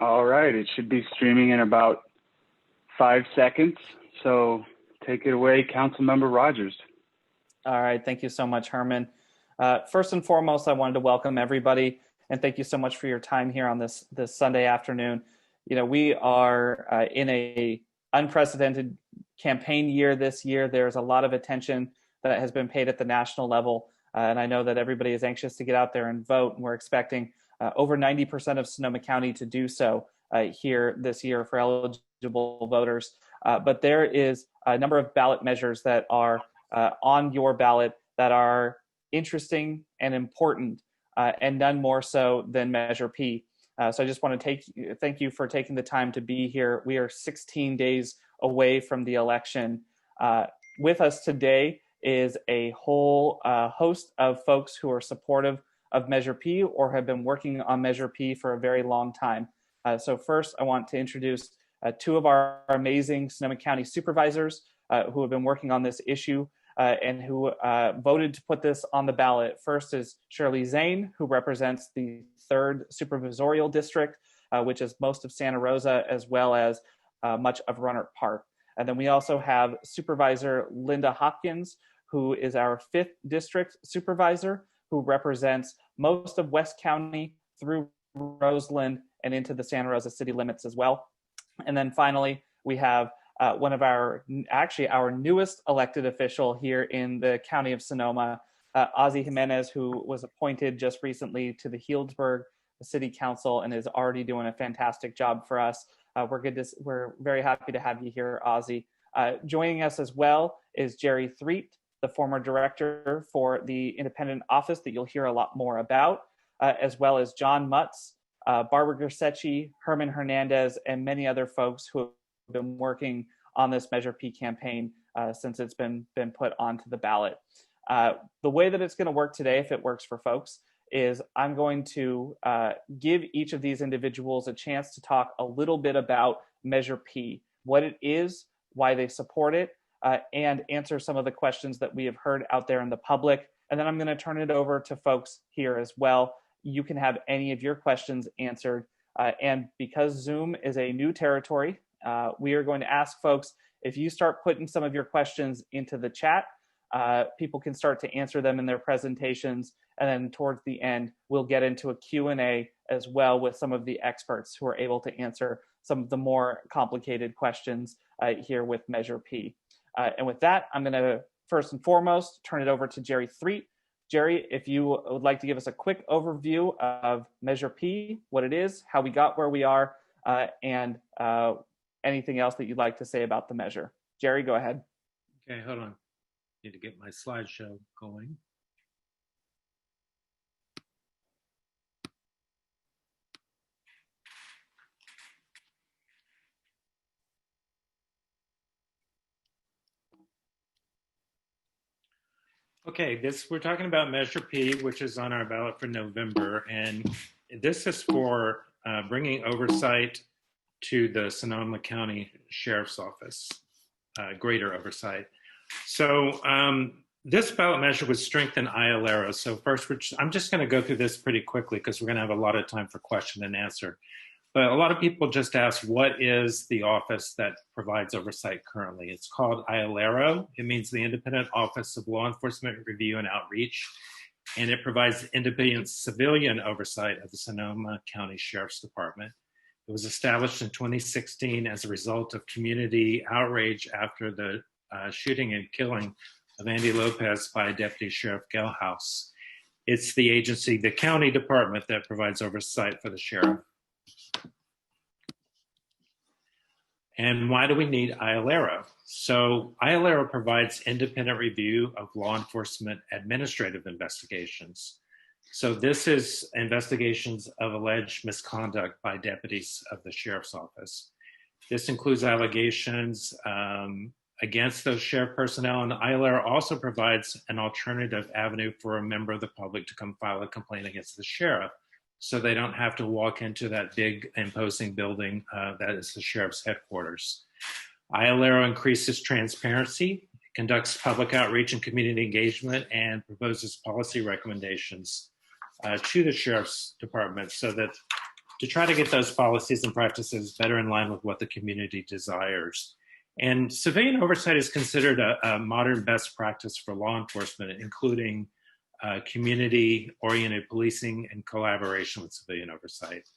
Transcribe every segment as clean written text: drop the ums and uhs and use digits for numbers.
All right, it should be streaming in about 5 seconds. So take it away, Councilmember Rogers. All right, thank you so much, Herman. First and foremost, I wanted to welcome everybody and thank you so much for your time here on this Sunday afternoon. You know, we are in a unprecedented campaign year this year. There's a lot of attention that has been paid at the national level, and I know that everybody is anxious to get out there and vote, and we're expecting over 90% of Sonoma County to do so here this year for eligible voters. But there is a number of ballot measures that are on your ballot that are interesting and important, and none more so than Measure P. So I just want to thank you for taking the time to be here. We are 16 days away from the election. With us today is a whole host of folks who are supportive of Measure P or have been working on Measure P for a very long time. So first, I want to introduce two of our amazing Sonoma County supervisors who have been working on this issue and who voted to put this on the ballot. First is Shirley Zane, who represents the 3rd Supervisorial District, which is most of Santa Rosa, as well as much of Rohnert Park. And then we also have Supervisor Linda Hopkins, who is our 5th District Supervisor, who represents most of West County through Roseland and into the Santa Rosa city limits as well. And then finally, we have one of our newest elected official here in the county of Sonoma, Ozzie Jimenez, who was appointed just recently to the Healdsburg City Council and is already doing a fantastic job for us. We're very happy to have you here, Ozzie. Joining us as well is Jerry Threet, the former director for the independent office that you'll hear a lot more about, as well as John Mutz, Barbara Gersecci, Herman Hernandez, and many other folks who have been working on this Measure P campaign since it's been put onto the ballot. The way that it's going to work today, if it works for folks, is I'm going to give each of these individuals a chance to talk a little bit about Measure P, what it is, why they support it, and answer some of the questions that we have heard out there in the public. And then I'm going to turn it over to folks here as well. You can have any of your questions answered. And because Zoom is a new territory, we are going to ask folks, if you start putting some of your questions into the chat, people can start to answer them in their presentations. And then towards the end, we'll get into a Q&A as well with some of the experts who are able to answer some of the more complicated questions here with Measure P. And with that, I'm going to first and foremost turn it over to Jerry Threet. Jerry, if you would like to give us a quick overview of Measure P, what it is, how we got where we are, and anything else that you'd like to say about the measure. Jerry, go ahead. Okay, hold on. Need to get my slideshow going. Okay, we're talking about Measure P, which is on our ballot for November, and this is for bringing oversight to the Sonoma County Sheriff's Office, greater oversight. So this ballot measure would strengthen ILARO. So first, I'm just going to go through this pretty quickly because we're going to have a lot of time for question and answer. But a lot of people just ask, what is the office that provides oversight currently? It's called ILARO. It means the Independent Office of Law Enforcement Review and Outreach, and it provides independent civilian oversight of the Sonoma County Sheriff's Department. It was established in 2016 as a result of community outrage after the shooting and killing of Andy Lopez by Deputy Sheriff Gelhaus. It's the agency, the county department, that provides oversight for the sheriff. And why do we need ILARO? So ILARO provides independent review of law enforcement administrative investigations. So this is investigations of alleged misconduct by deputies of the sheriff's office. This includes allegations against those sheriff personnel, and ILARO also provides an alternative avenue for a member of the public to come file a complaint against the sheriff, so they don't have to walk into that big imposing building that is the sheriff's headquarters. ILARO increases transparency, conducts public outreach and community engagement, and proposes policy recommendations to the sheriff's department so that to try to get those policies and practices better in line with what the community desires. And civilian oversight is considered a modern best practice for law enforcement, including community-oriented policing and collaboration with civilian oversight.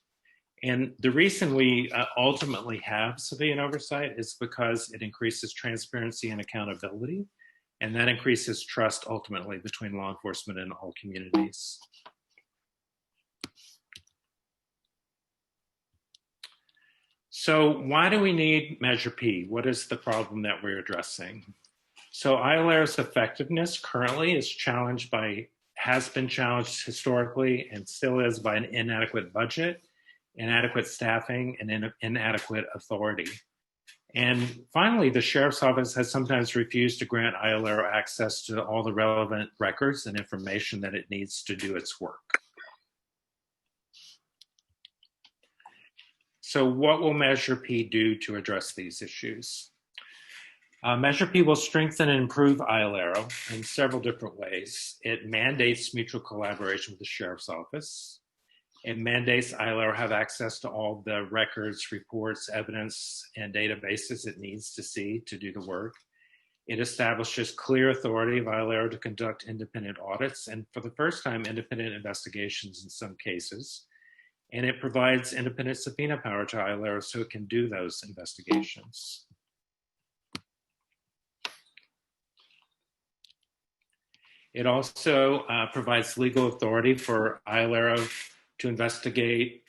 And the reason we ultimately have civilian oversight is because it increases transparency and accountability, and that increases trust ultimately between law enforcement and all communities. So why do we need Measure P? What is the problem that we're addressing? So ILAR's effectiveness currently has been challenged historically and still is by an inadequate budget, inadequate staffing, and inadequate authority. And finally, the Sheriff's Office has sometimes refused to grant ILAR access to all the relevant records and information that it needs to do its work. So what will Measure P do to address these issues? Measure P will strengthen and improve ILARO in several different ways. It mandates mutual collaboration with the Sheriff's Office. It mandates ILARO have access to all the records, reports, evidence, and databases it needs to see to do the work. It establishes clear authority of ILARO to conduct independent audits and, for the first time, independent investigations in some cases. And it provides independent subpoena power to ILARO so it can do those investigations. It also provides legal authority for ILARO to investigate,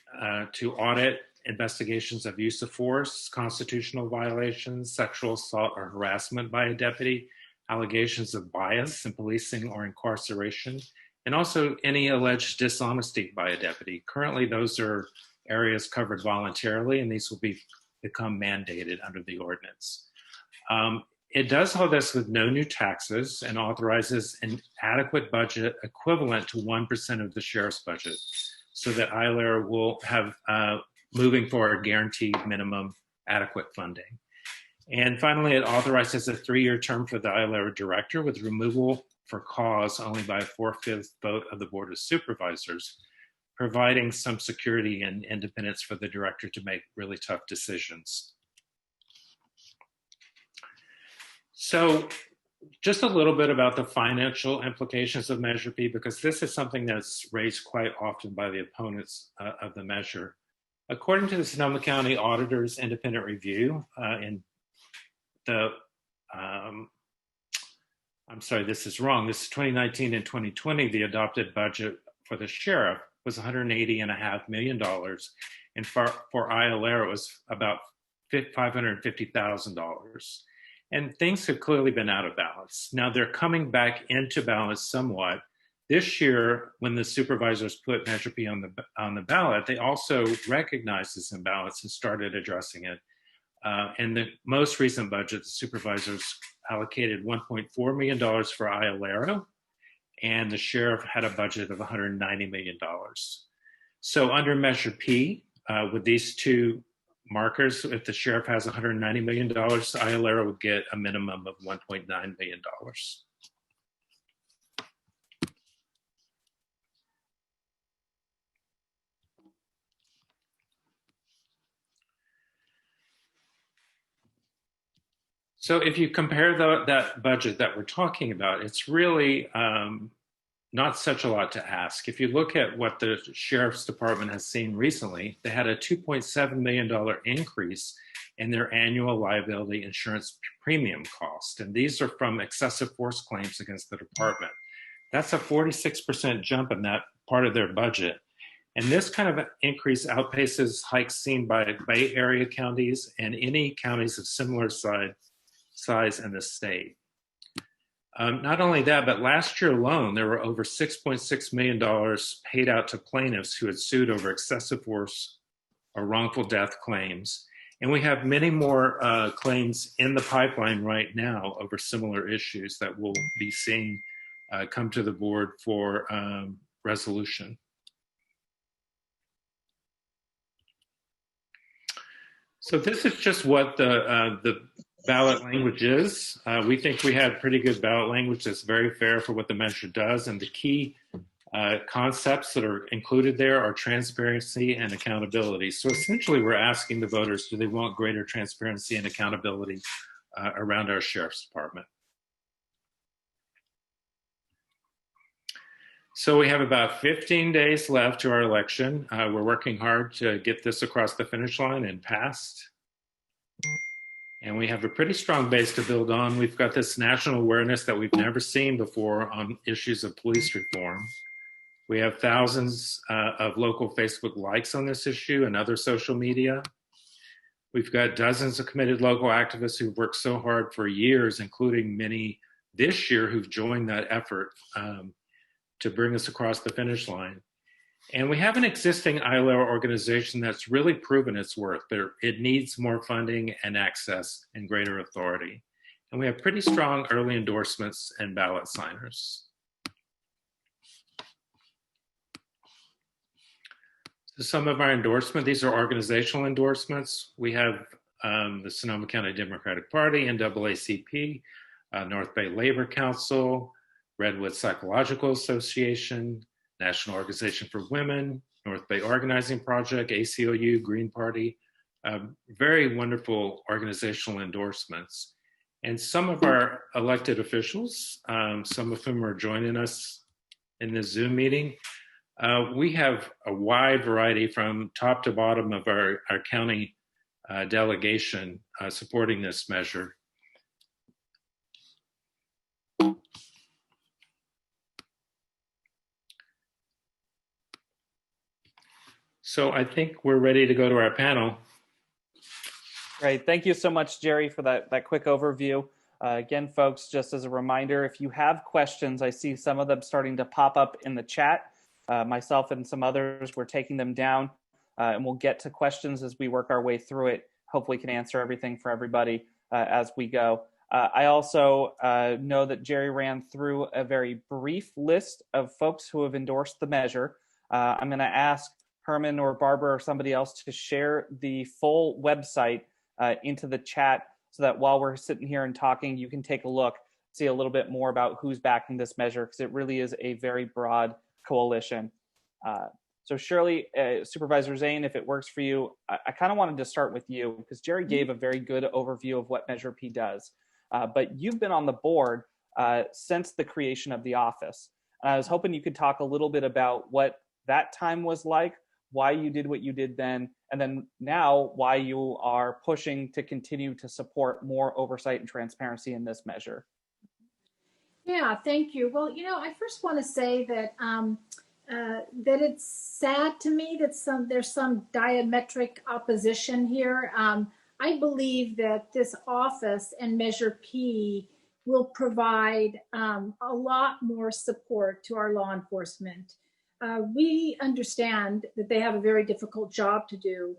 to audit investigations of use of force, constitutional violations, sexual assault or harassment by a deputy, allegations of bias in policing or incarceration, and also any alleged dishonesty by a deputy. Currently, those are areas covered voluntarily, and these will become mandated under the ordinance. It does all this with no new taxes and authorizes an adequate budget equivalent to 1% of the sheriff's budget, so that ILARO will have, moving forward, guaranteed minimum adequate funding. And finally, it authorizes a 3-year term for the ILARO director with removal for cause only by a 4/5 vote of the Board of Supervisors, providing some security and independence for the director to make really tough decisions. So just a little bit about the financial implications of Measure P, because this is something that's raised quite often by the opponents of the measure. According to the Sonoma County Auditor's independent review in the, I'm sorry, this is wrong. This is 2019 and 2020, the adopted budget for the sheriff was $180.5 million. And for ILARO, it was about $550,000. And things have clearly been out of balance. Now they're coming back into balance somewhat. This year, when the supervisors put Measure P on the ballot, they also recognized this imbalance and started addressing it. In the most recent budget, the supervisors allocated $1.4 million for ILARO, and the sheriff had a budget of $190 million. So under Measure P, with these two markers, if the sheriff has $190 million, ILARO would get a minimum of $1.9 million. So if you compare that budget that we're talking about, it's really not such a lot to ask. If you look at what the Sheriff's Department has seen recently, they had a $2.7 million increase in their annual liability insurance premium cost. And these are from excessive force claims against the department. That's a 46% jump in that part of their budget. And this kind of increase outpaces hikes seen by Bay Area counties and any counties of similar size in the state. Not only that, but last year alone, there were over $6.6 million paid out to plaintiffs who had sued over excessive force or wrongful death claims. And we have many more claims in the pipeline right now over similar issues that we'll be seeing come to the board for resolution. So this is just what the ballot language is. We think we have pretty good ballot language that's very fair for what the measure does. And the key Concepts that are included there are transparency and accountability. So essentially, we're asking the voters, do they want greater transparency and accountability around our sheriff's department? So we have about 15 days left to our election. We're working hard to get this across the finish line and passed. And we have a pretty strong base to build on. We've got this national awareness that we've never seen before on issues of police reform. We have thousands of local Facebook likes on this issue and other social media. We've got dozens of committed local activists who've worked so hard for years, including many this year who've joined that effort to bring us across the finish line. And we have an existing ILO organization that's really proven its worth, but it needs more funding and access and greater authority. And we have pretty strong early endorsements and ballot signers. So some of our endorsement, these are organizational endorsements. We have the Sonoma County Democratic Party, NAACP, North Bay Labor Council, Redwood Psychological Association, National Organization for Women, North Bay Organizing Project, ACLU, Green Party, very wonderful organizational endorsements. And some of our elected officials, some of whom are joining us in this Zoom meeting, we have a wide variety from top to bottom of our county delegation supporting this measure. So I think we're ready to go to our panel. Great. Thank you so much, Jerry, for that quick overview. Again, folks, just as a reminder, if you have questions, I see some of them starting to pop up in the chat. Myself and some others, we're taking them down, and we'll get to questions as we work our way through it. Hopefully can answer everything for everybody as we go. I also know that Jerry ran through a very brief list of folks who have endorsed the measure. I'm going to ask Herman or Barbara or somebody else to share the full website into the chat so that while we're sitting here and talking, you can take a look, see a little bit more about who's backing this measure, because it really is a very broad coalition. So Shirley, Supervisor Zane, if it works for you, I kind of wanted to start with you because Jerry gave a very good overview of what Measure P does. But you've been on the board since the creation of the office. And I was hoping you could talk a little bit about what that time was like, why you did what you did then, and then now why you are pushing to continue to support more oversight and transparency in this measure. Yeah, thank you. Well, you know, I first want to say that that it's sad to me that there's some diametric opposition here. I believe that this office and Measure P will provide a lot more support to our law enforcement. We understand that they have a very difficult job to do.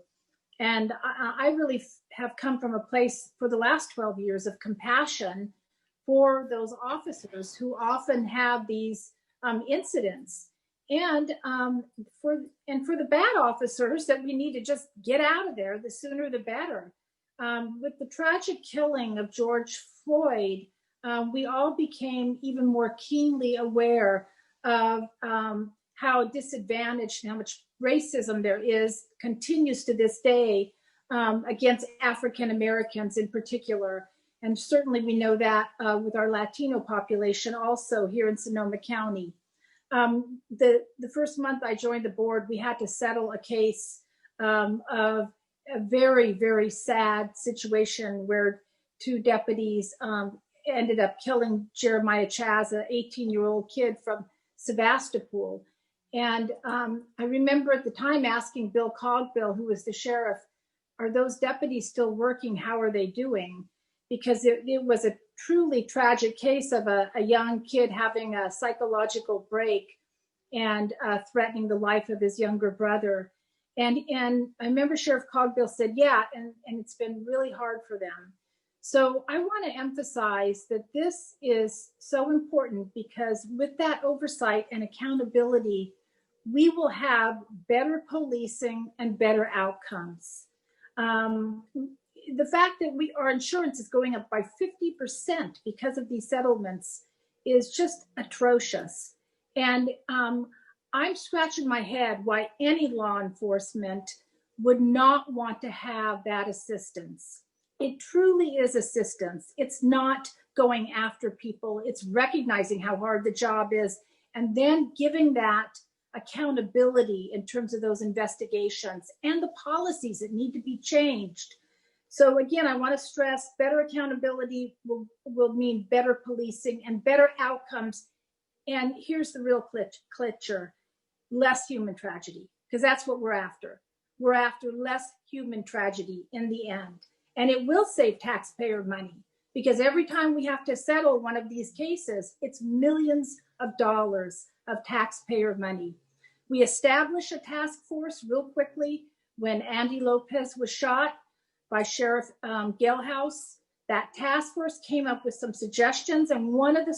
And I really have come from a place for the last 12 years of compassion for those officers who often have these incidents. And for the bad officers that we need to just get out of there, the sooner the better. With the tragic killing of George Floyd, we all became even more keenly aware of how disadvantaged and how much racism there continues to this day against African Americans in particular. And certainly we know that with our Latino population also here in Sonoma County. The first month I joined the board, we had to settle a case of a very, very sad situation where two deputies ended up killing Jeremiah Chaz, an 18-year-old kid from Sebastopol. And I remember at the time asking Bill Cogbill, who was the sheriff, are those deputies still working? How are they doing? Because it was a truly tragic case of a young kid having a psychological break and threatening the life of his younger brother. And I remember Sheriff Cogbill said, yeah, and it's been really hard for them. So I want to emphasize that this is so important because with that oversight and accountability, we will have better policing and better outcomes. The fact that our insurance is going up by 50% because of these settlements is just atrocious. And I'm scratching my head why any law enforcement would not want to have that assistance. It truly is assistance. It's not going after people. It's recognizing how hard the job is and then giving that accountability in terms of those investigations and the policies that need to be changed. So again, I want to stress better accountability will mean better policing and better outcomes. And here's the real clitcher: less human tragedy, because that's what we're after. We're after less human tragedy in the end. And it will save taxpayer money, because every time we have to settle one of these cases, it's millions of dollars of taxpayer money. We established a task force real quickly when Andy Lopez was shot by Sheriff Galehouse. That task force came up with some suggestions, and one of the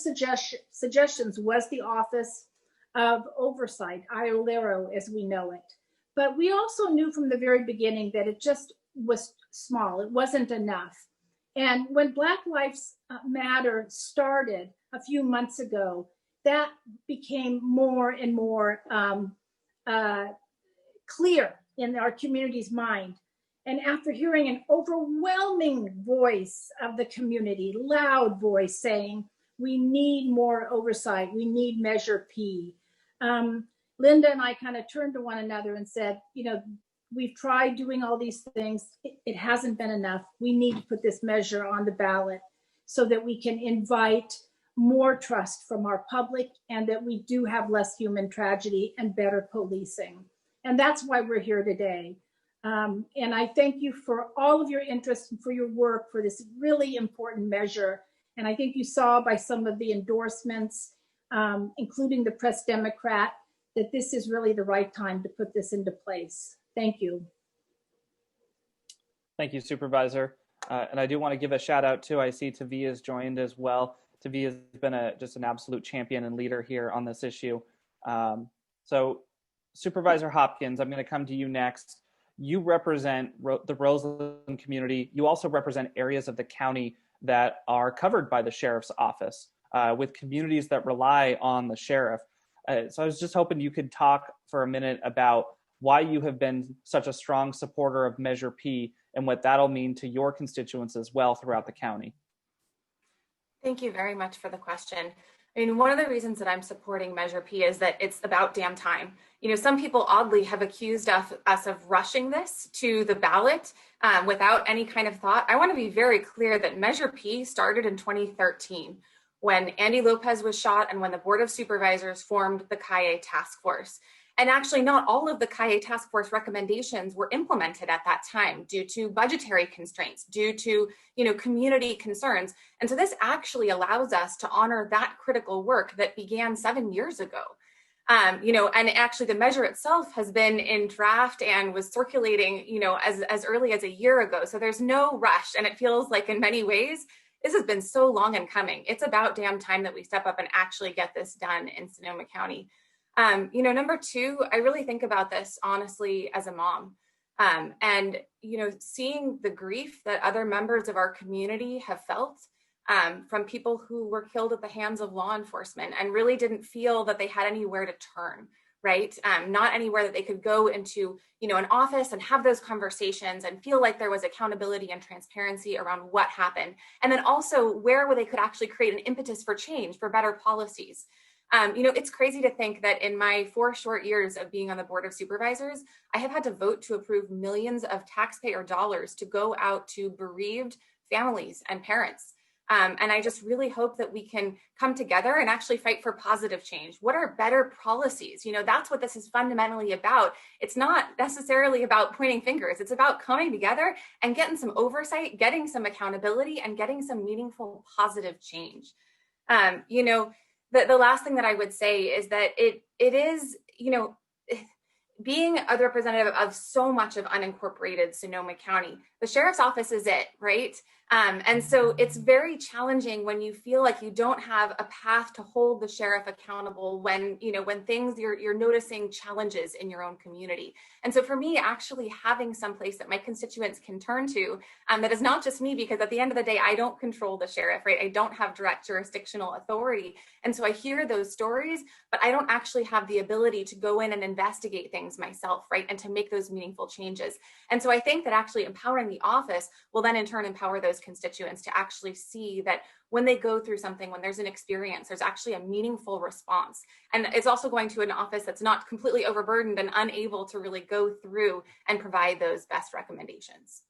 suggestions was the Office of Oversight, IOLERO as we know it. But we also knew from the very beginning that it just was small. It wasn't enough. And when Black Lives Matter started a few months ago, that became more and more clear in our community's mind. And after hearing an overwhelming voice of the community, loud voice saying, we need more oversight, we need Measure P. Linda and I kind of turned to one another and said, we've tried doing all these things. It hasn't been enough. We need to put this measure on the ballot so that we can invite more trust from our public and that we do have less human tragedy and better policing. And that's why we're here today. And I thank you for all of your interest and for your work for this really important measure. And I think you saw by some of the endorsements, including the Press Democrat, that this is really the right time to put this into place. Thank you. Thank you, Supervisor. And I do want to give a shout out too. I see Tavia has joined as well. Tavia has been just an absolute champion and leader here on this issue. So Supervisor Hopkins, I'm going to come to you next. You represent the Roseland community. You also represent areas of the county that are covered by the sheriff's office, with communities that rely on the sheriff. So I was just hoping you could talk for a minute about why you have been such a strong supporter of Measure P and what that'll mean to your constituents as well throughout the county. Thank you very much for the question. I mean, one of the reasons that I'm supporting Measure P is that it's about damn time. Some people oddly have accused us of rushing this to the ballot without any kind of thought. I want to be very clear that Measure P started in 2013 when Andy Lopez was shot and when the Board of Supervisors formed the Kaye Task Force. And actually, not all of the Kaye Task Force recommendations were implemented at that time due to budgetary constraints, due to community concerns. And so this actually allows us to honor that critical work that began 7 years ago. And actually the measure itself has been in draft and was circulating, as early as a year ago. So there's no rush. And it feels like in many ways, this has been so long in coming. It's about damn time that we step up and actually get this done in Sonoma County. Number two, I really think about this honestly as a mom. And seeing the grief that other members of our community have felt from people who were killed at the hands of law enforcement and really didn't feel that they had anywhere to turn, right? Not anywhere that they could go into, an office and have those conversations and feel like there was accountability and transparency around what happened. And then also where they could actually create an impetus for change, for better policies. It's crazy to think that in my 4 short years of being on the Board of Supervisors, I have had to vote to approve millions of taxpayer dollars to go out to bereaved families and parents. And I just really hope that we can come together and actually fight for positive change. What are better policies? That's what this is fundamentally about. It's not necessarily about pointing fingers. It's about coming together and getting some oversight, getting some accountability, and getting some meaningful positive change. The last thing that I would say is that it is, being a representative of so much of unincorporated Sonoma County, the sheriff's office is it, right? And so it's very challenging when you feel like you don't have a path to hold the sheriff accountable when, when things you're noticing challenges in your own community. And so for me, actually having some place that my constituents can turn to, that is not just me, because at the end of the day, I don't control the sheriff, right? I don't have direct jurisdictional authority. And so I hear those stories, but I don't actually have the ability to go in and investigate things myself, right? And to make those meaningful changes. And so I think that actually empowering the office will then in turn empower those constituents to actually see that when they go through something, when there's an experience, there's actually a meaningful response. And it's also going to an office that's not completely overburdened and unable to really go through and provide those best recommendations.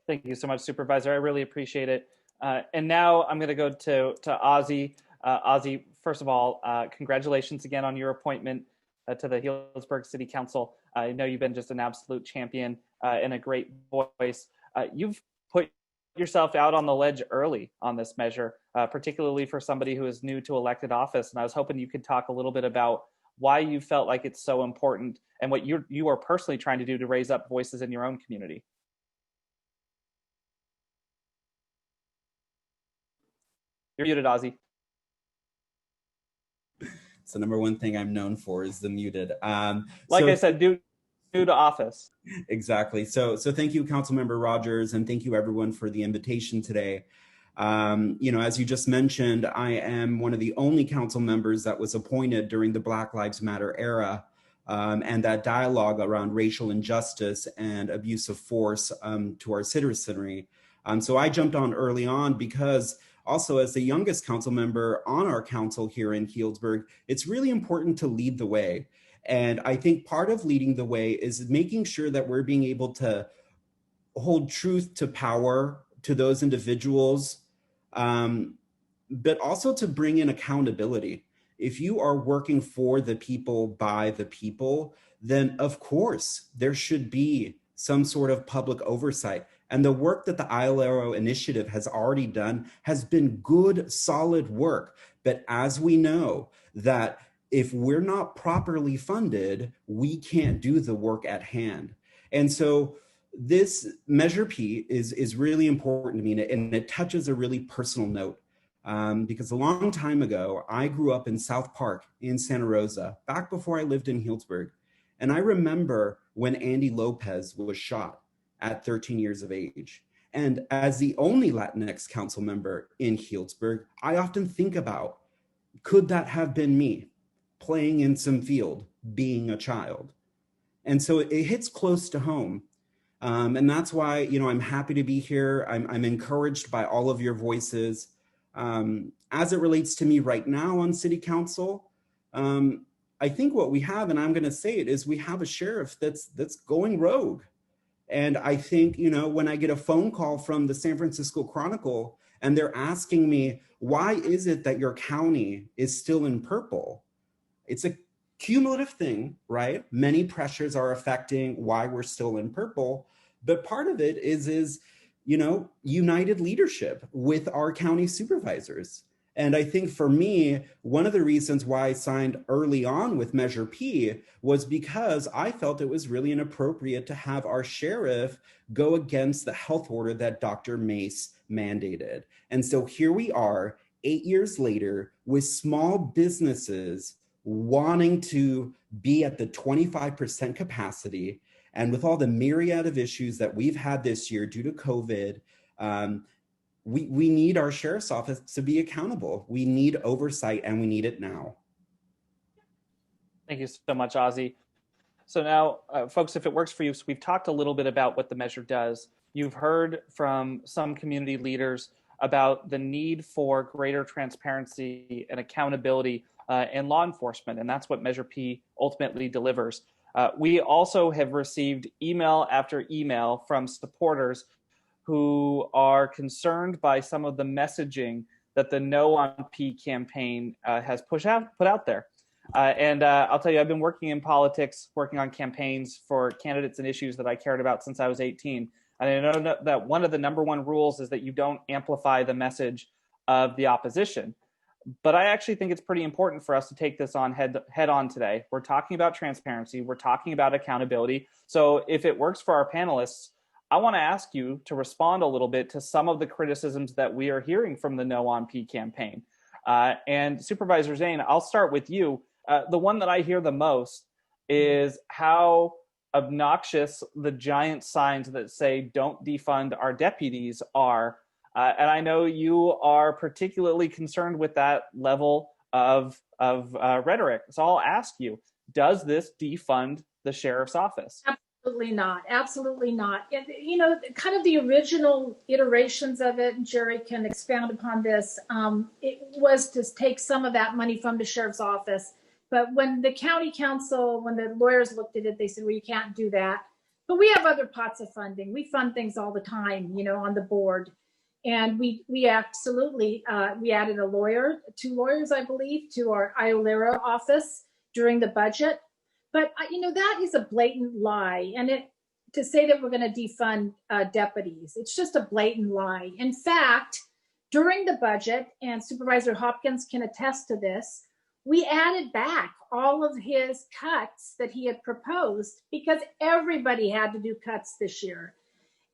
Thank you so much, Supervisor. I really appreciate it. And now I'm going to go to Ozzie. Ozzie, first of all, congratulations again on your appointment to the Healdsburg City Council. I know you've been just an absolute champion and a great voice. You've put yourself out on the ledge early on this measure, particularly for somebody who is new to elected office. And I was hoping you could talk a little bit about why you felt like it's so important and what you are personally trying to do to raise up voices in your own community. You're muted, Ozzie. It's the number one thing I'm known for is the muted. I said, new to office. Exactly. So thank you, Councilmember Rogers, and thank you everyone for the invitation today. As you just mentioned, I am one of the only council members that was appointed during the Black Lives Matter era, and that dialogue around racial injustice and abuse of force to our citizenry. So I jumped on early on because also, as the youngest council member on our council here in Healdsburg, it's really important to lead the way. And I think part of leading the way is making sure that we're being able to hold truth to power to those individuals, but also to bring in accountability. If you are working for the people, by the people, then of course there should be some sort of public oversight. And the work that the ILRO initiative has already done has been good, solid work. But as we know, that if we're not properly funded, we can't do the work at hand. And so this Measure P is really important to me, and it touches a really personal note. Because a long time ago, I grew up in South Park in Santa Rosa, back before I lived in Healdsburg. And I remember when Andy Lopez was shot at 13 years of age. And as the only Latinx council member in Healdsburg, I often think about, could that have been me playing in some field, being a child? And so it hits close to home. And that's why, I'm happy to be here. I'm encouraged by all of your voices. As it relates to me right now on city council, I think what we have, and I'm going to say it, is we have a sheriff that's going rogue. And I think, when I get a phone call from the San Francisco Chronicle and they're asking me, why is it that your county is still in purple? It's a cumulative thing, right? Many pressures are affecting why we're still in purple. But part of it is united leadership with our county supervisors. And I think for me, one of the reasons why I signed early on with Measure P was because I felt it was really inappropriate to have our sheriff go against the health order that Dr. Mace mandated. And so here we are 8 years later with small businesses wanting to be at the 25% capacity. And with all the myriad of issues that we've had this year due to COVID, we need our sheriff's office to be accountable. We need oversight, and we need it now. Thank you so much, Ozzie. So now, folks, if it works for you, so we've talked a little bit about what the measure does. You've heard from some community leaders about the need for greater transparency and accountability in law enforcement, and that's what Measure P ultimately delivers. We also have received email after email from supporters who are concerned by some of the messaging that the No on P campaign has put out there. And I'll tell you, I've been working in politics, working on campaigns for candidates and issues that I cared about since I was 18. And I know that one of the number one rules is that you don't amplify the message of the opposition. But I actually think it's pretty important for us to take this on head on today. We're talking about transparency. We're talking about accountability. So if it works for our panelists, I want to ask you to respond a little bit to some of the criticisms that we are hearing from the No on P campaign. And Supervisor Zane, I'll start with you. The one that I hear the most is how obnoxious the giant signs that say "Don't defund our deputies" are. And I know you are particularly concerned with that level of rhetoric. So I'll ask you, does this defund the sheriff's office? Absolutely not. Absolutely not. You know, kind of the original iterations of it, and Jerry can expound upon this, it was to take some of that money from the sheriff's office. But when the county council, when the lawyers looked at it, they said, well, you can't do that. But we have other pots of funding. We fund things all the time, you know, on the board. And we absolutely, we added a lawyer, 2 lawyers, I believe, to our IOLERA office during the budget. But, you know, that is a blatant lie. And to say that we're going to defund deputies, it's just a blatant lie. In fact, during the budget, and Supervisor Hopkins can attest to this, we added back all of his cuts that he had proposed because everybody had to do cuts this year.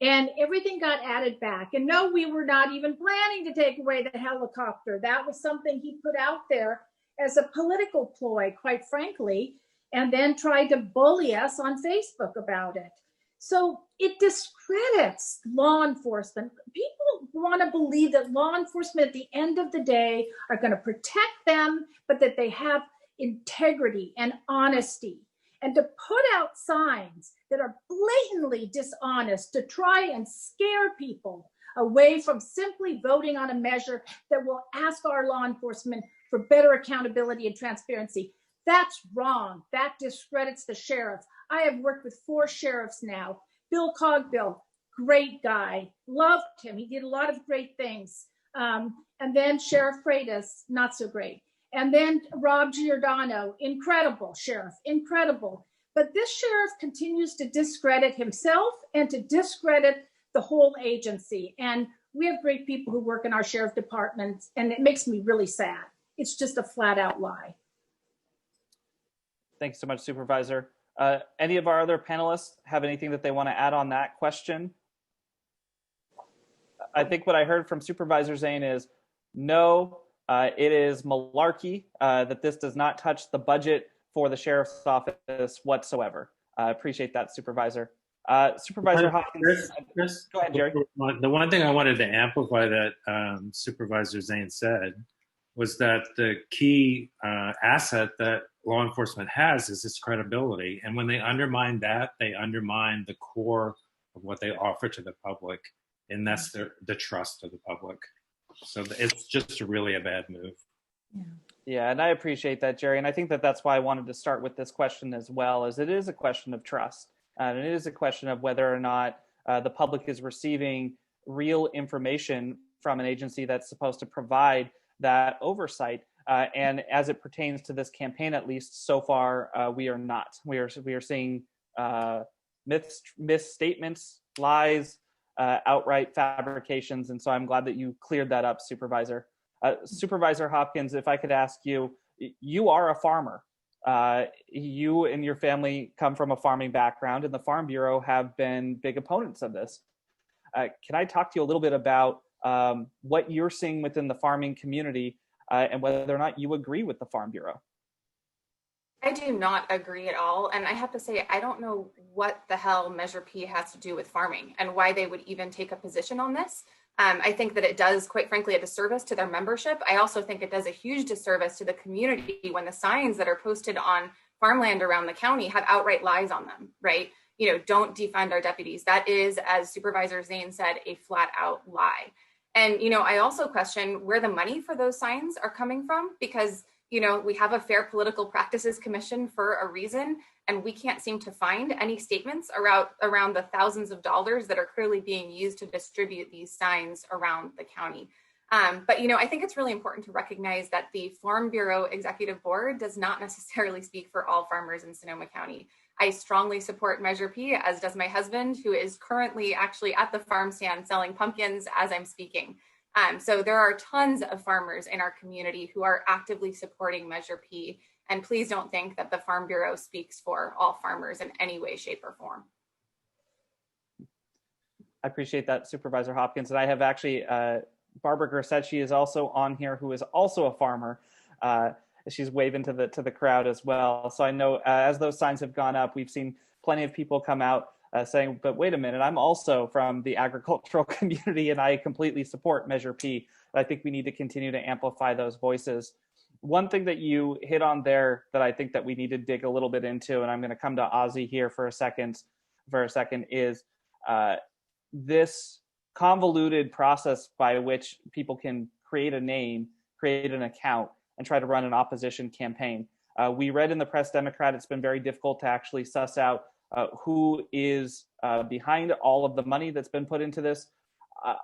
And everything got added back. And no, we were not even planning to take away the helicopter. That was something he put out there as a political ploy, quite frankly, and then tried to bully us on Facebook about it. So it discredits law enforcement. People want to believe that law enforcement at the end of the day are going to protect them, but that they have integrity and honesty. And to put out signs that are blatantly dishonest to try and scare people away from simply voting on a measure that will ask our law enforcement for better accountability and transparency, that's wrong. That discredits the sheriff. I have worked with 4 sheriffs now. Bill Cogbill, great guy. Loved him. He did a lot of great things. And then Sheriff Freitas, not so great. And then Rob Giordano, incredible sheriff, incredible. But this sheriff continues to discredit himself and to discredit the whole agency. And we have great people who work in our sheriff departments, and it makes me really sad. It's just a flat out lie. Thanks so much, Supervisor. Any of our other panelists have anything that they want to add on that question? I think what I heard from Supervisor Zane is no, it is malarkey that this does not touch the budget for the sheriff's office whatsoever. I appreciate that, Supervisor. Supervisor Hopkins, Chris, go ahead, Jerry. The one thing I wanted to amplify that Supervisor Zane said was that the key asset that law enforcement has is its credibility. And when they undermine that, they undermine the core of what they offer to the public, and that's the trust of the public. So it's just really a bad move. Yeah, and I appreciate that, Jerry. And I think that that's why I wanted to start with this question as well, as it is a question of trust. And it is a question of whether or not the public is receiving real information from an agency that's supposed to provide that oversight. And as it pertains to this campaign, at least so far, we are not. We are seeing misstatements, lies, outright fabrications. And so I'm glad that you cleared that up, Supervisor. Supervisor Hopkins, if I could ask you, you are a farmer. You and your family come from a farming background, and the Farm Bureau have been big opponents of this. Can I talk to you a little bit about what you're seeing within the farming community and whether or not you agree with the Farm Bureau? I do not agree at all. And I have to say, I don't know what the hell Measure P has to do with farming and why they would even take a position on this. I think that it does, quite frankly, a disservice to their membership. I also think it does a huge disservice to the community when the signs that are posted on farmland around the county have outright lies on them, right? You know, don't defund our deputies. That is, as Supervisor Zane said, a flat out lie. And, you know, I also question where the money for those signs are coming from, because, you know, we have a Fair Political Practices Commission for a reason, and we can't seem to find any statements around the thousands of dollars that are clearly being used to distribute these signs around the county. But, you know, I think it's really important to recognize that the Farm Bureau Executive Board does not necessarily speak for all farmers in Sonoma County. I strongly support Measure P, as does my husband, who is currently actually at the farm stand selling pumpkins as I'm speaking. So there are tons of farmers in our community who are actively supporting Measure P. And please don't think that the Farm Bureau speaks for all farmers in any way, shape, or form. I appreciate that, Supervisor Hopkins. And I have actually, Barbara Grassetti is also on here, who is also a farmer. She's waving to the crowd as well. So I know as those signs have gone up, we've seen plenty of people come out saying, but wait a minute, I'm also from the agricultural community and I completely support Measure P. But I think we need to continue to amplify those voices. One thing that you hit on there that I think that we need to dig a little bit into, and I'm going to come to Ozzy here for a second, is this convoluted process by which people can create a name, create an account, and try to run an opposition campaign. We read in the Press Democrat, it's been very difficult to actually suss out who is behind all of the money that's been put into this.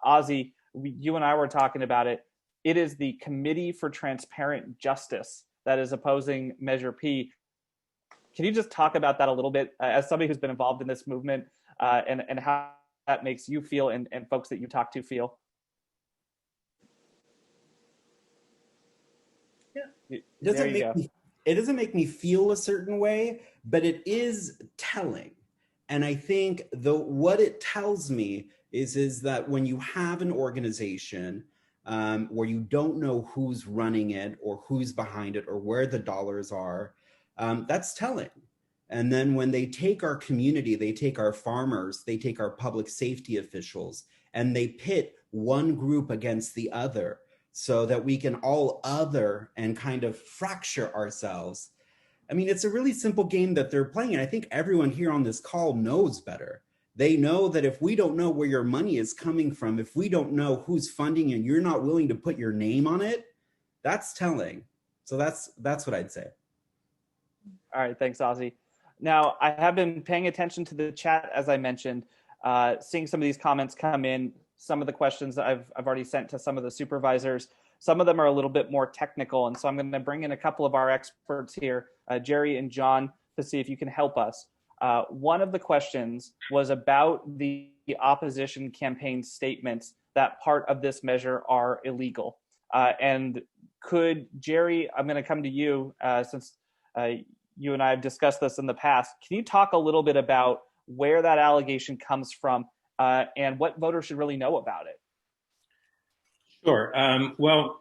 Ozzy, you and I were talking about it. It is the Committee for Transparent Justice that is opposing Measure P. Can you just talk about that a little bit as somebody who's been involved in this movement and how that makes you feel and folks that you talk to feel? Yeah. It doesn't make me feel a certain way, but it is telling. And I think what it tells me is that when you have an organization where you don't know who's running it or who's behind it or where the dollars are, that's telling. And then when they take our community, they take our farmers, they take our public safety officials, and they pit one group against the other so that we can all other and kind of fracture ourselves. I mean, it's a really simple game that they're playing. And I think everyone here on this call knows better. They know that if we don't know where your money is coming from, if we don't know who's funding and you're not willing to put your name on it, that's telling. So that's what I'd say. All right, thanks, Ozzy. Now, I have been paying attention to the chat, as I mentioned, seeing some of these comments come in, some of the questions that I've already sent to some of the supervisors. Some of them are a little bit more technical, and so I'm going to bring in a couple of our experts here, Jerry and John, to see if you can help us. One of the questions was about the opposition campaign statements that part of this measure are illegal. And could, Jerry, I'm going to come to you since you and I have discussed this in the past. Can you talk a little bit about where that allegation comes from and what voters should really know about it? Sure. Well,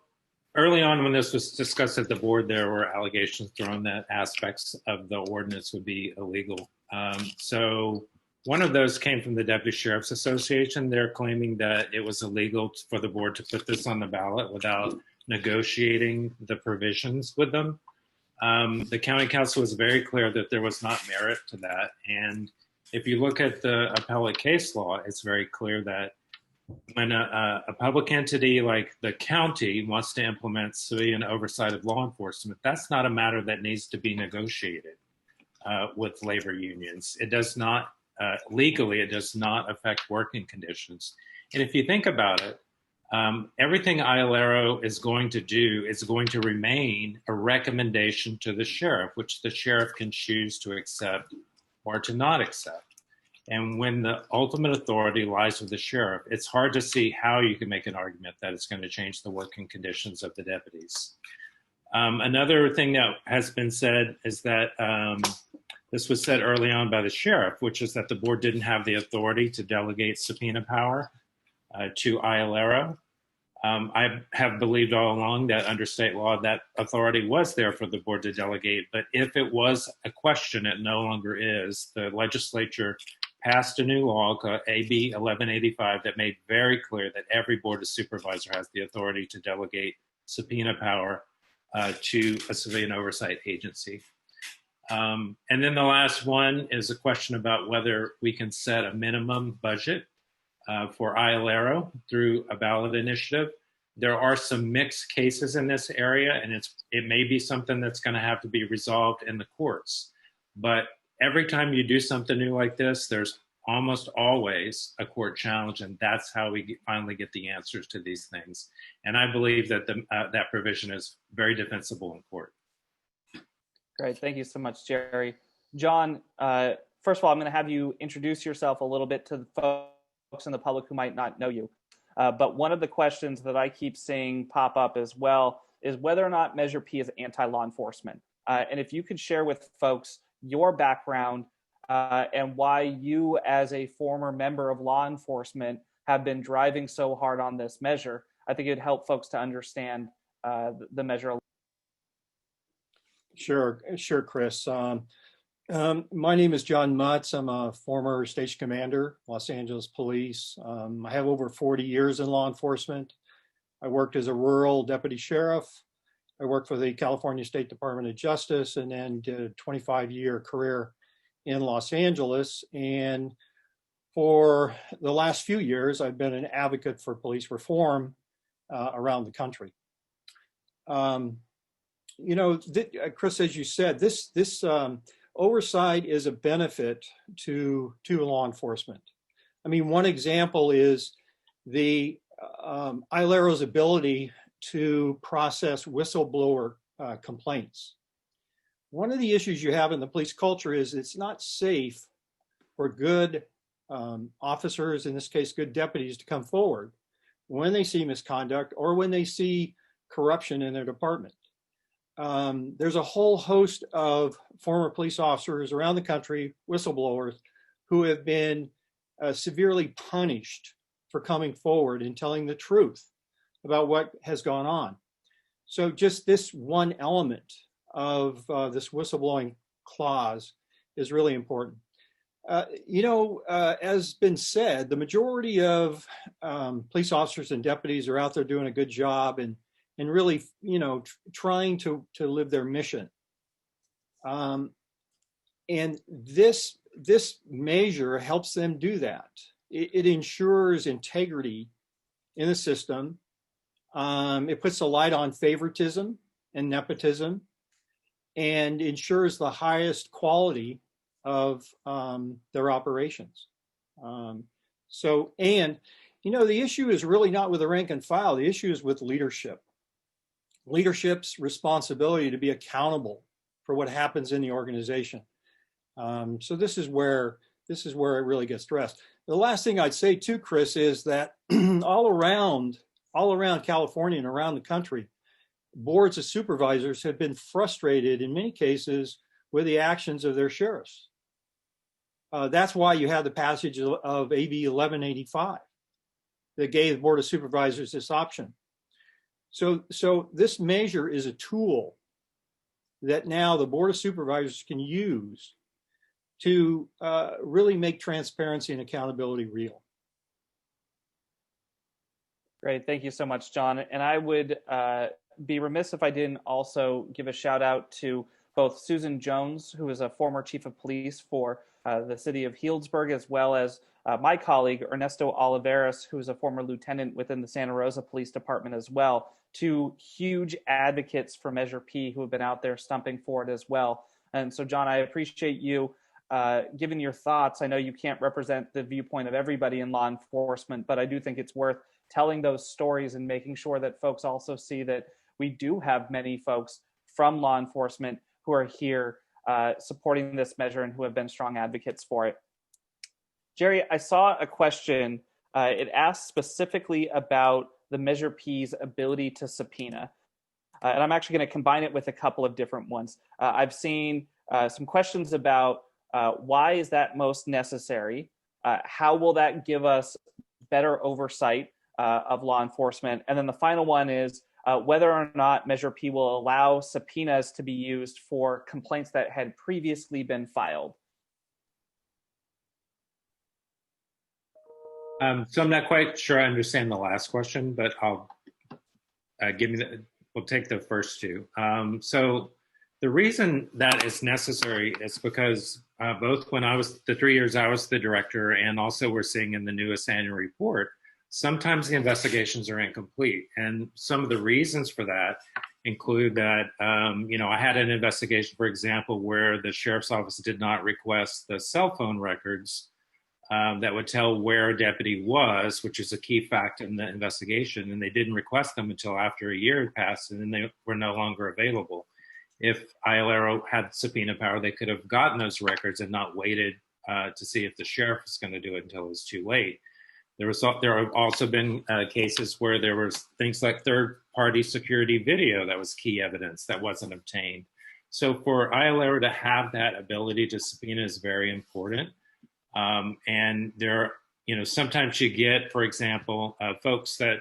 early on when this was discussed at the board, there were allegations thrown that aspects of the ordinance would be illegal. So one of those came from the Deputy Sheriff's Association. They're claiming that it was illegal for the board to put this on the ballot without negotiating the provisions with them. The county council was very clear that there was not merit to that. And if you look at the appellate case law, it's very clear that when a public entity like the county wants to implement civilian oversight of law enforcement, that's not a matter that needs to be negotiated with labor unions. It does not, legally, it does not affect working conditions. And if you think about it, everything ILRO is going to do is going to remain a recommendation to the sheriff, which the sheriff can choose to accept or to not accept. And when the ultimate authority lies with the sheriff, it's hard to see how you can make an argument that it's going to change the working conditions of the deputies. Another thing that has been said is that this was said early on by the sheriff, which is that the board didn't have the authority to delegate subpoena power to ILRO. I have believed all along that under state law, that authority was there for the board to delegate. But if it was a question, it no longer is. The legislature passed a new law called AB 1185 that made very clear that every board of supervisor has the authority to delegate subpoena power to a civilian oversight agency. And then the last one is a question about whether we can set a minimum budget for ILRO through a ballot initiative. There are some mixed cases in this area, and it may be something that's going to have to be resolved in the courts. But every time you do something new like this, there's almost always a court challenge, and that's how we finally get the answers to these things. And I believe that that provision is very defensible in court. Great, thank you so much, Jerry. John, first of all, I'm going to have you introduce yourself a little bit to the folks in the public who might not know you. But one of the questions that I keep seeing pop up as well is whether or not Measure P is anti-law enforcement. And if you could share with folks your background and why you, as a former member of law enforcement, have been driving so hard on this measure, I think it'd help folks to understand the measure. Sure, Chris. My name is John Mutz. I'm a former station commander, Los Angeles Police. I have over 40 years in law enforcement. I worked as a rural deputy sheriff. I worked for the California State Department of Justice, and then did a 25-year career in Los Angeles. And for the last few years, I've been an advocate for police reform around the country. Chris, as you said, this oversight is a benefit to law enforcement. I mean, one example is the ILERO's ability to process whistleblower complaints. One of the issues you have in the police culture is it's not safe for good officers, in this case, good deputies, to come forward when they see misconduct or when they see corruption in their department. There's a whole host of former police officers around the country, whistleblowers, who have been severely punished for coming forward and telling the truth about what has gone on. So just this one element of this whistleblowing clause is really important. As been said, the majority of police officers and deputies are out there doing a good job and really, trying to live their mission. And this measure helps them do that. It ensures integrity in the system. It puts a light on favoritism and nepotism, and ensures the highest quality of their operations. The issue is really not with the rank and file. The issue is with leadership. Leadership's responsibility to be accountable for what happens in the organization. So this is where it really gets stressed. The last thing I'd say too, Chris, is that all around California and around the country, boards of supervisors have been frustrated in many cases with the actions of their sheriffs. That's why you have the passage of AB 1185 that gave the Board of Supervisors this option. So this measure is a tool that now the Board of Supervisors can use to really make transparency and accountability real. Great, thank you so much, John. And I would be remiss if I didn't also give a shout out to both Susan Jones, who is a former chief of police for the city of Healdsburg, as well as my colleague, Ernesto Oliveras, who is a former lieutenant within the Santa Rosa Police Department as well. Two huge advocates for Measure P who have been out there stumping for it as well. And so, John, I appreciate you giving your thoughts. I know you can't represent the viewpoint of everybody in law enforcement, but I do think it's worth telling those stories and making sure that folks also see that we do have many folks from law enforcement who are here supporting this measure and who have been strong advocates for it. Jerry, I saw a question. It asked specifically about the Measure P's ability to subpoena. And I'm actually going to combine it with a couple of different ones. I've seen some questions about why is that most necessary? How will that give us better oversight of law enforcement? And then the final one is whether or not Measure P will allow subpoenas to be used for complaints that had previously been filed. So I'm not quite sure I understand the last question, but I'll we'll take the first two. So the reason that it's necessary is because both when I was the 3 years I was the director, and also we're seeing in the newest annual report, sometimes the investigations are incomplete. And some of the reasons for that include that, I had an investigation, for example, where the sheriff's office did not request the cell phone records that would tell where a deputy was, which is a key fact in the investigation. And they didn't request them until after a year had passed, and then they were no longer available. If ILERO had subpoena power, they could have gotten those records and not waited to see if the sheriff was going to do it until it was too late. There have also been cases where there was things like third-party security video that was key evidence that wasn't obtained. So for ILARO to have that ability to subpoena is very important. And there, sometimes you get, for example, folks that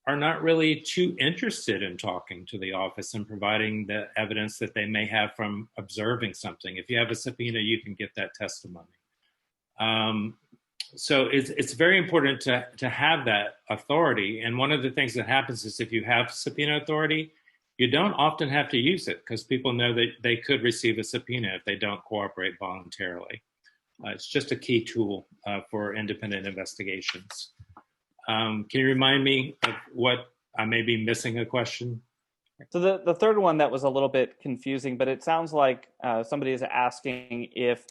are not really too interested in talking to the office and providing the evidence that they may have from observing something. If you have a subpoena, you can get that testimony. So it's very important to have that authority. And one of the things that happens is if you have subpoena authority, you don't often have to use it because people know that they could receive a subpoena if they don't cooperate voluntarily. It's just a key tool for independent investigations. Can you remind me of what I may be missing a question? So the third one that was a little bit confusing, but it sounds like somebody is asking if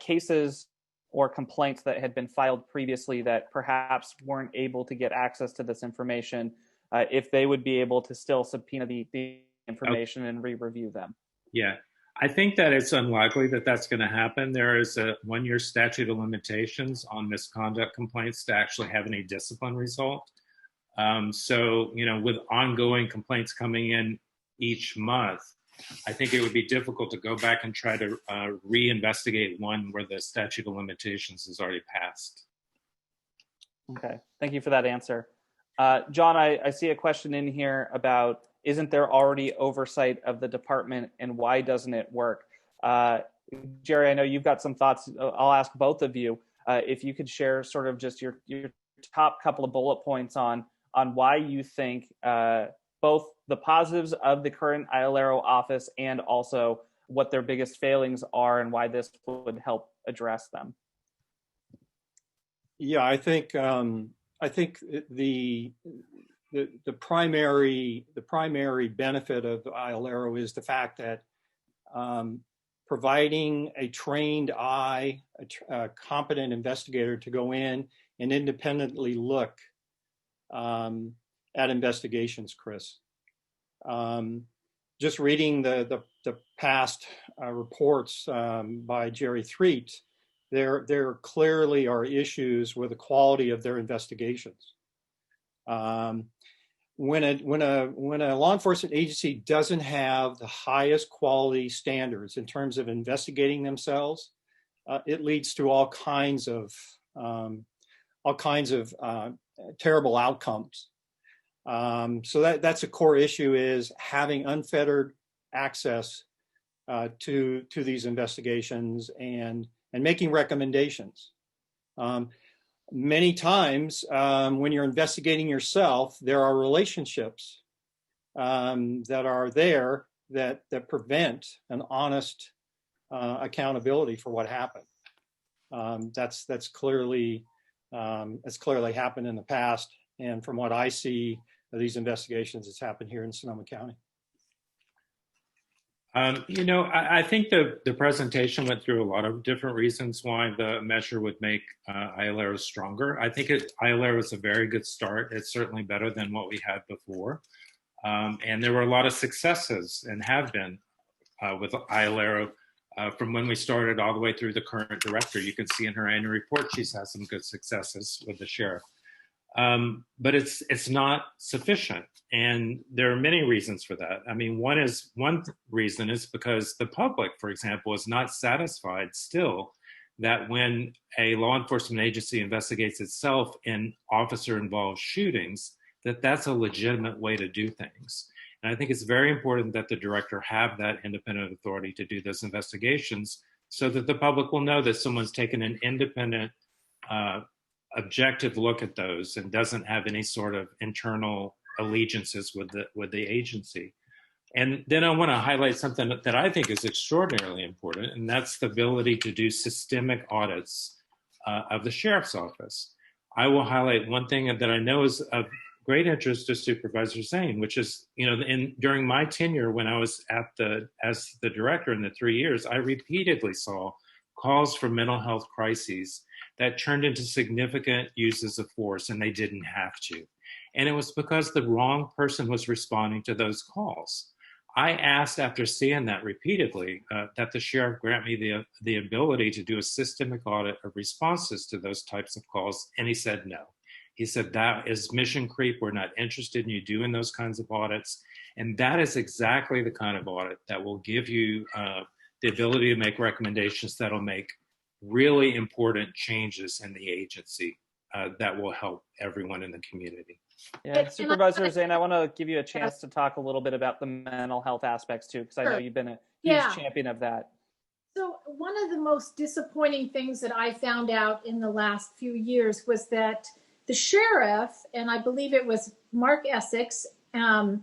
cases or complaints that had been filed previously that perhaps weren't able to get access to this information, if they would be able to still subpoena the information and re-review them. Yeah, I think that it's unlikely that that's going to happen. There is a 1-year statute of limitations on misconduct complaints to actually have any discipline result. So, with ongoing complaints coming in each month, I think it would be difficult to go back and try to reinvestigate one where the statute of limitations is already passed. Okay, thank you for that answer. John, I see a question in here about, isn't there already oversight of the department and why doesn't it work? Jerry, I know you've got some thoughts. I'll ask both of you if you could share sort of just your top couple of bullet points on why you think both the positives of the current ILARO office and also what their biggest failings are and why this would help address them. Yeah, I think the primary benefit of ILARO is the fact that providing a trained eye, a competent investigator to go in and independently look at investigations, Chris. Just reading the past reports by Jerry Threet, there clearly are issues with the quality of their investigations. When a law enforcement agency doesn't have the highest quality standards in terms of investigating themselves, it leads to all kinds of terrible outcomes. So that's a core issue, is having unfettered access to these investigations and making recommendations. Many times when you're investigating yourself, there are relationships that are there that prevent an honest accountability for what happened. That's clearly happened in the past, and from what I see of these investigations, it's happened here in Sonoma County. I think the presentation went through a lot of different reasons why the measure would make ILARO stronger. I think ILARO is a very good start. It's certainly better than what we had before. And there were a lot of successes and have been with ILARO from when we started all the way through the current director. You can see in her annual report, she's had some good successes with the sheriff. But it's not sufficient. And there are many reasons for that. I mean, one reason is because the public, for example, is not satisfied still that when a law enforcement agency investigates itself in officer-involved shootings, that's a legitimate way to do things. And I think it's very important that the director have that independent authority to do those investigations so that the public will know that someone's taken an independent objective look at those and doesn't have any sort of internal allegiances with the agency. And then I want to highlight something that I think is extraordinarily important, and that's the ability to do systemic audits of the sheriff's office. I will highlight one thing that I know is of great interest to Supervisor Zane, which is, during my tenure when I was as the director in the 3 years, I repeatedly saw calls for mental health crises that turned into significant uses of force, and they didn't have to. And it was because the wrong person was responding to those calls. I asked, after seeing that repeatedly, that the sheriff grant me the ability to do a systemic audit of responses to those types of calls, and he said no. He said that is mission creep. We're not interested in you doing those kinds of audits. And that is exactly the kind of audit that will give you the ability to make recommendations that'll make really important changes in the agency that will help everyone in the community. Yeah, Supervisor Zane, I want to give you a chance to talk a little bit about the mental health aspects too, because I know you've been a huge champion of that. So one of the most disappointing things that I found out in the last few years was that the sheriff, and I believe it was Mark Essex and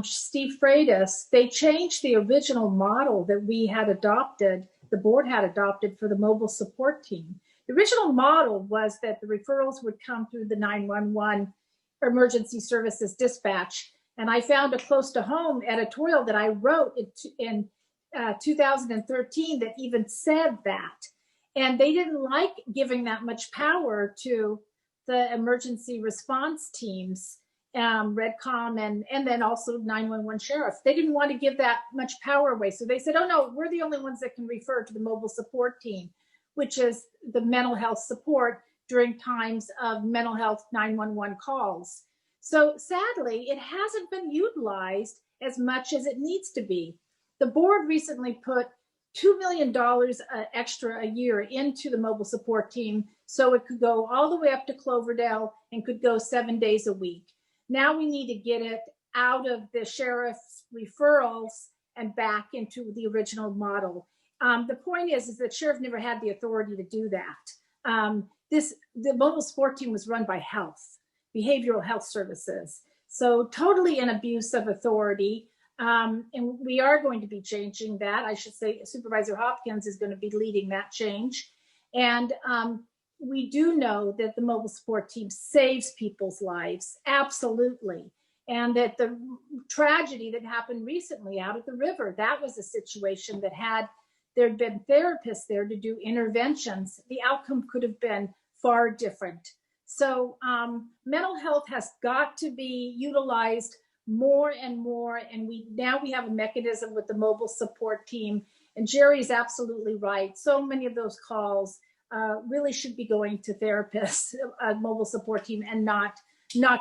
Steve Freitas, they changed the original model that we had adopted, the board had adopted for the mobile support team. The original model was that the referrals would come through the 911 emergency services dispatch. And I found a close to home editorial that I wrote in 2013 that even said that. And they didn't like giving that much power to the emergency response teams, Redcom, and then also 911 sheriffs. They didn't want to give that much power away. So they said, oh no, we're the only ones that can refer to the mobile support team, which is the mental health support during times of mental health 911 calls. So sadly, it hasn't been utilized as much as it needs to be. The board recently put $2 million extra a year into the mobile support team so it could go all the way up to Cloverdale and could go 7 days a week. Now we need to get it out of the sheriff's referrals and back into the original model. The point is that sheriff never had the authority to do that. The mobile support team was run by behavioral health services. So totally an abuse of authority. And we are going to be changing that. I should say Supervisor Hopkins is going to be leading that change. And we do know that the mobile support team saves people's lives, absolutely. And that the tragedy that happened recently out at the river, that was a situation that had there had been therapists there to do interventions, the outcome could have been far different. So mental health has got to be utilized more and more. And now we have a mechanism with the mobile support team. And Jerry's absolutely right. So many of those calls really should be going to therapists, a mobile support team, and not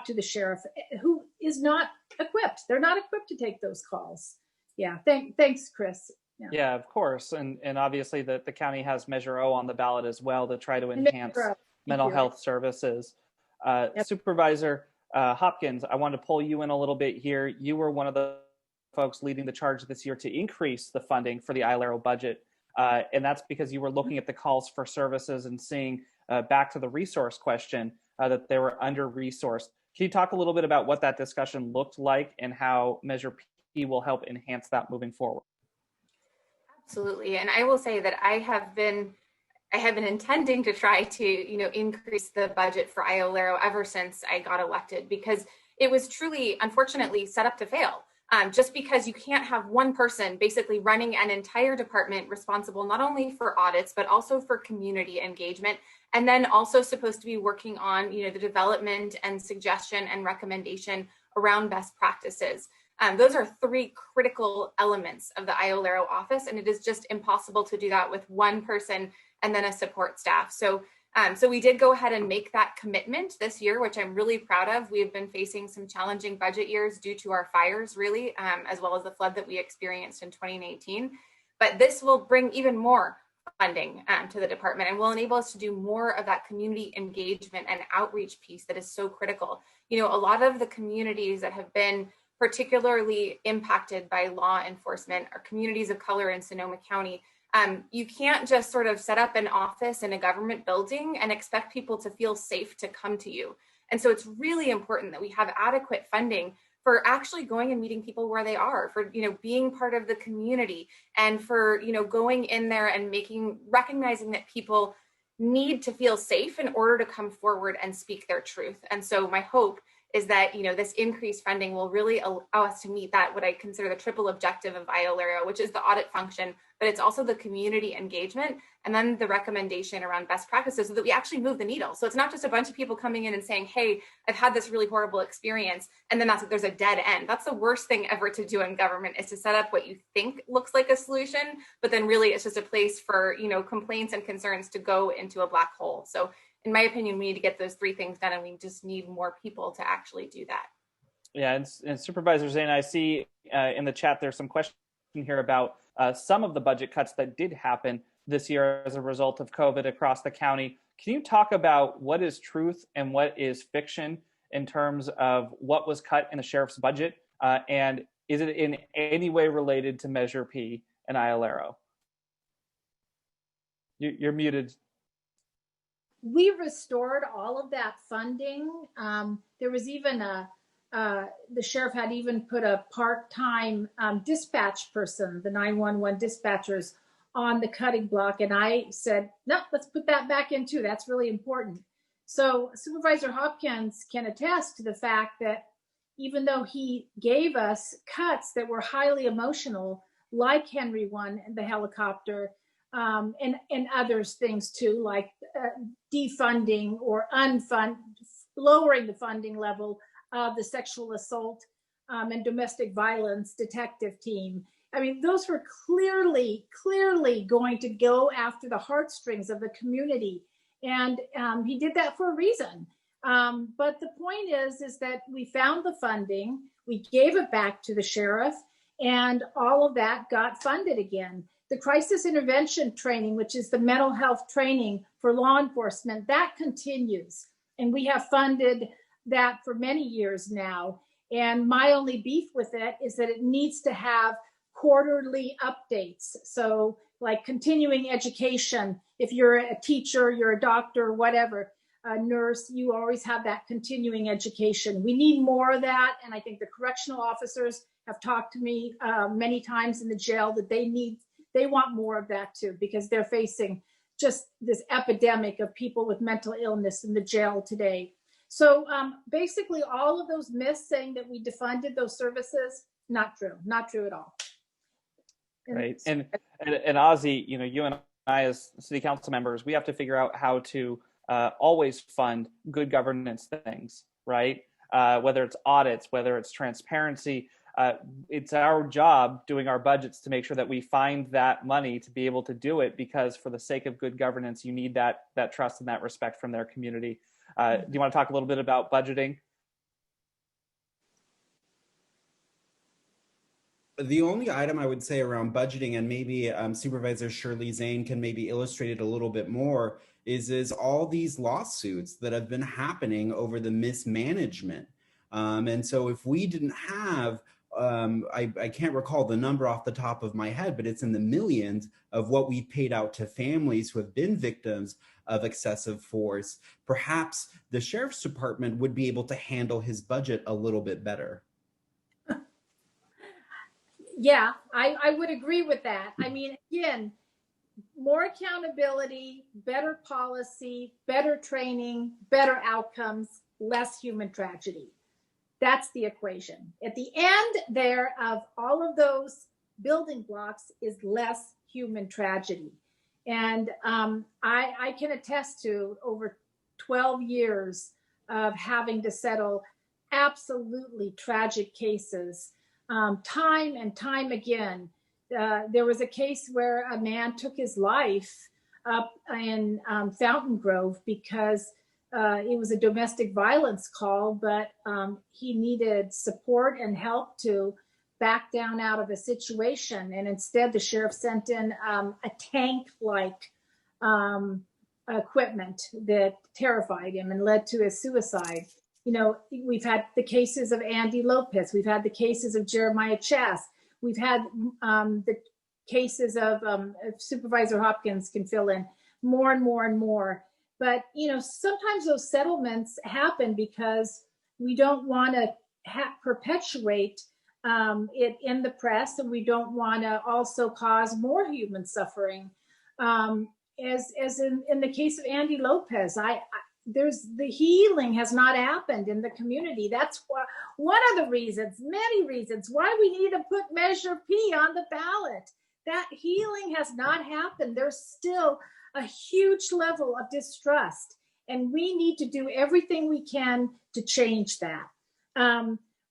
to the sheriff, who is not equipped. They're not equipped to take those calls. Yeah, thanks, Chris. Yeah, of course. And obviously the county has Measure O on the ballot as well to try to enhance mental health services. Supervisor Hopkins, I wanted to pull you in a little bit here. You were one of the folks leading the charge this year to increase the funding for the ILARO budget. And that's because you were looking at the calls for services and seeing, back to the resource question, that they were under-resourced. Can you talk a little bit about what that discussion looked like and how Measure P will help enhance that moving forward? Absolutely. And I will say that I have been intending to try to, increase the budget for ILARO ever since I got elected, because it was truly, unfortunately, set up to fail. Just because you can't have one person basically running an entire department responsible not only for audits, but also for community engagement, and then also supposed to be working on, the development and suggestion and recommendation around best practices. Those are three critical elements of the ILARO office, and it is just impossible to do that with one person and then a support staff. So we did go ahead and make that commitment this year, which I'm really proud of. We have been facing some challenging budget years due to our fires, really, as well as the flood that we experienced in 2018. But this will bring even more funding to the department and will enable us to do more of that community engagement and outreach piece that is so critical. A lot of the communities that have been particularly impacted by law enforcement are communities of color in Sonoma County. You can't just sort of set up an office in a government building and expect people to feel safe to come to you. And so it's really important that we have adequate funding for actually going and meeting people where they are, for, being part of the community, and for, going in there and recognizing that people need to feel safe in order to come forward and speak their truth. And so my hope is that, this increased funding will really allow us to meet that, what I consider the triple objective of IOLARIO, which is the audit function, but it's also the community engagement and then the recommendation around best practices so that we actually move the needle. So it's not just a bunch of people coming in and saying, hey, I've had this really horrible experience, and then there's a dead end. That's the worst thing ever to do in government, is to set up what you think looks like a solution, but then really it's just a place for, complaints and concerns to go into a black hole. So in my opinion, we need to get those three things done, and we just need more people to actually do that. Yeah, and Supervisor Zane, I see in the chat there's some question here about some of the budget cuts that did happen this year as a result of COVID across the county. Can you talk about what is truth and what is fiction in terms of what was cut in the sheriff's budget? And is it in any way related to Measure P and IOLARIO? You're muted. We restored all of that funding. There was even the sheriff had even put a part-time dispatch person, the 911 dispatchers, on the cutting block. And I said, no, let's put that back in too. That's really important. So Supervisor Hopkins can attest to the fact that even though he gave us cuts that were highly emotional, like Henry One and the helicopter, and others things too, like defunding or lowering the funding level of the sexual assault and domestic violence detective team. I mean, those were clearly going to go after the heartstrings of the community. And he did that for a reason. But the point is that we found the funding, we gave it back to the sheriff, and all of that got funded again. The crisis intervention training, which is the mental health training for law enforcement, that continues. And we have funded that for many years now. And my only beef with it is that it needs to have quarterly updates. So like continuing education, if you're a teacher, you're a doctor, whatever, a nurse, you always have that continuing education. We need more of that. And I think the correctional officers have talked to me many times in the jail that they want more of that too, because they're facing just this epidemic of people with mental illness in the jail today. So basically all of those myths saying that we defunded those services, not true at all. Right. And Ozzy, you and I as city council members, we have to figure out how to always fund good governance things, right? Whether it's audits, whether it's transparency, it's our job doing our budgets to make sure that we find that money to be able to do it, because for the sake of good governance, you need that trust and that respect from their community. Do you want to talk a little bit about budgeting? The only item I would say around budgeting, and maybe Supervisor Shirley Zane can maybe illustrate it a little bit more, is all these lawsuits that have been happening over the mismanagement. And so if we didn't have, I can't recall the number off the top of my head, but it's in the millions of what we've paid out to families who have been victims of excessive force, perhaps the sheriff's department would be able to handle his budget a little bit better. Yeah, I would agree with that. I mean, again, more accountability, better policy, better training, better outcomes, less human tragedy. That's the equation. At the end there of all of those building blocks is less human tragedy. And I can attest to over 12 years of having to settle absolutely tragic cases. Time and time again, there was a case where a man took his life up in Fountain Grove because it was a domestic violence call, but he needed support and help to back down out of a situation. And instead, the sheriff sent in a tank-like equipment that terrified him and led to his suicide. You know, we've had the cases of Andy Lopez. We've had the cases of Jeremiah Chass. We've had the cases of Supervisor Hopkins can fill in more and more and more. But, you know, sometimes those settlements happen because we don't want to perpetuate it in the press, and we don't want to also cause more human suffering. As in the case of Andy Lopez, the healing has not happened in the community. That's one of the reasons, many reasons, why we need to put Measure P on the ballot. That healing has not happened. There's still a huge level of distrust, and we need to do everything we can to change that.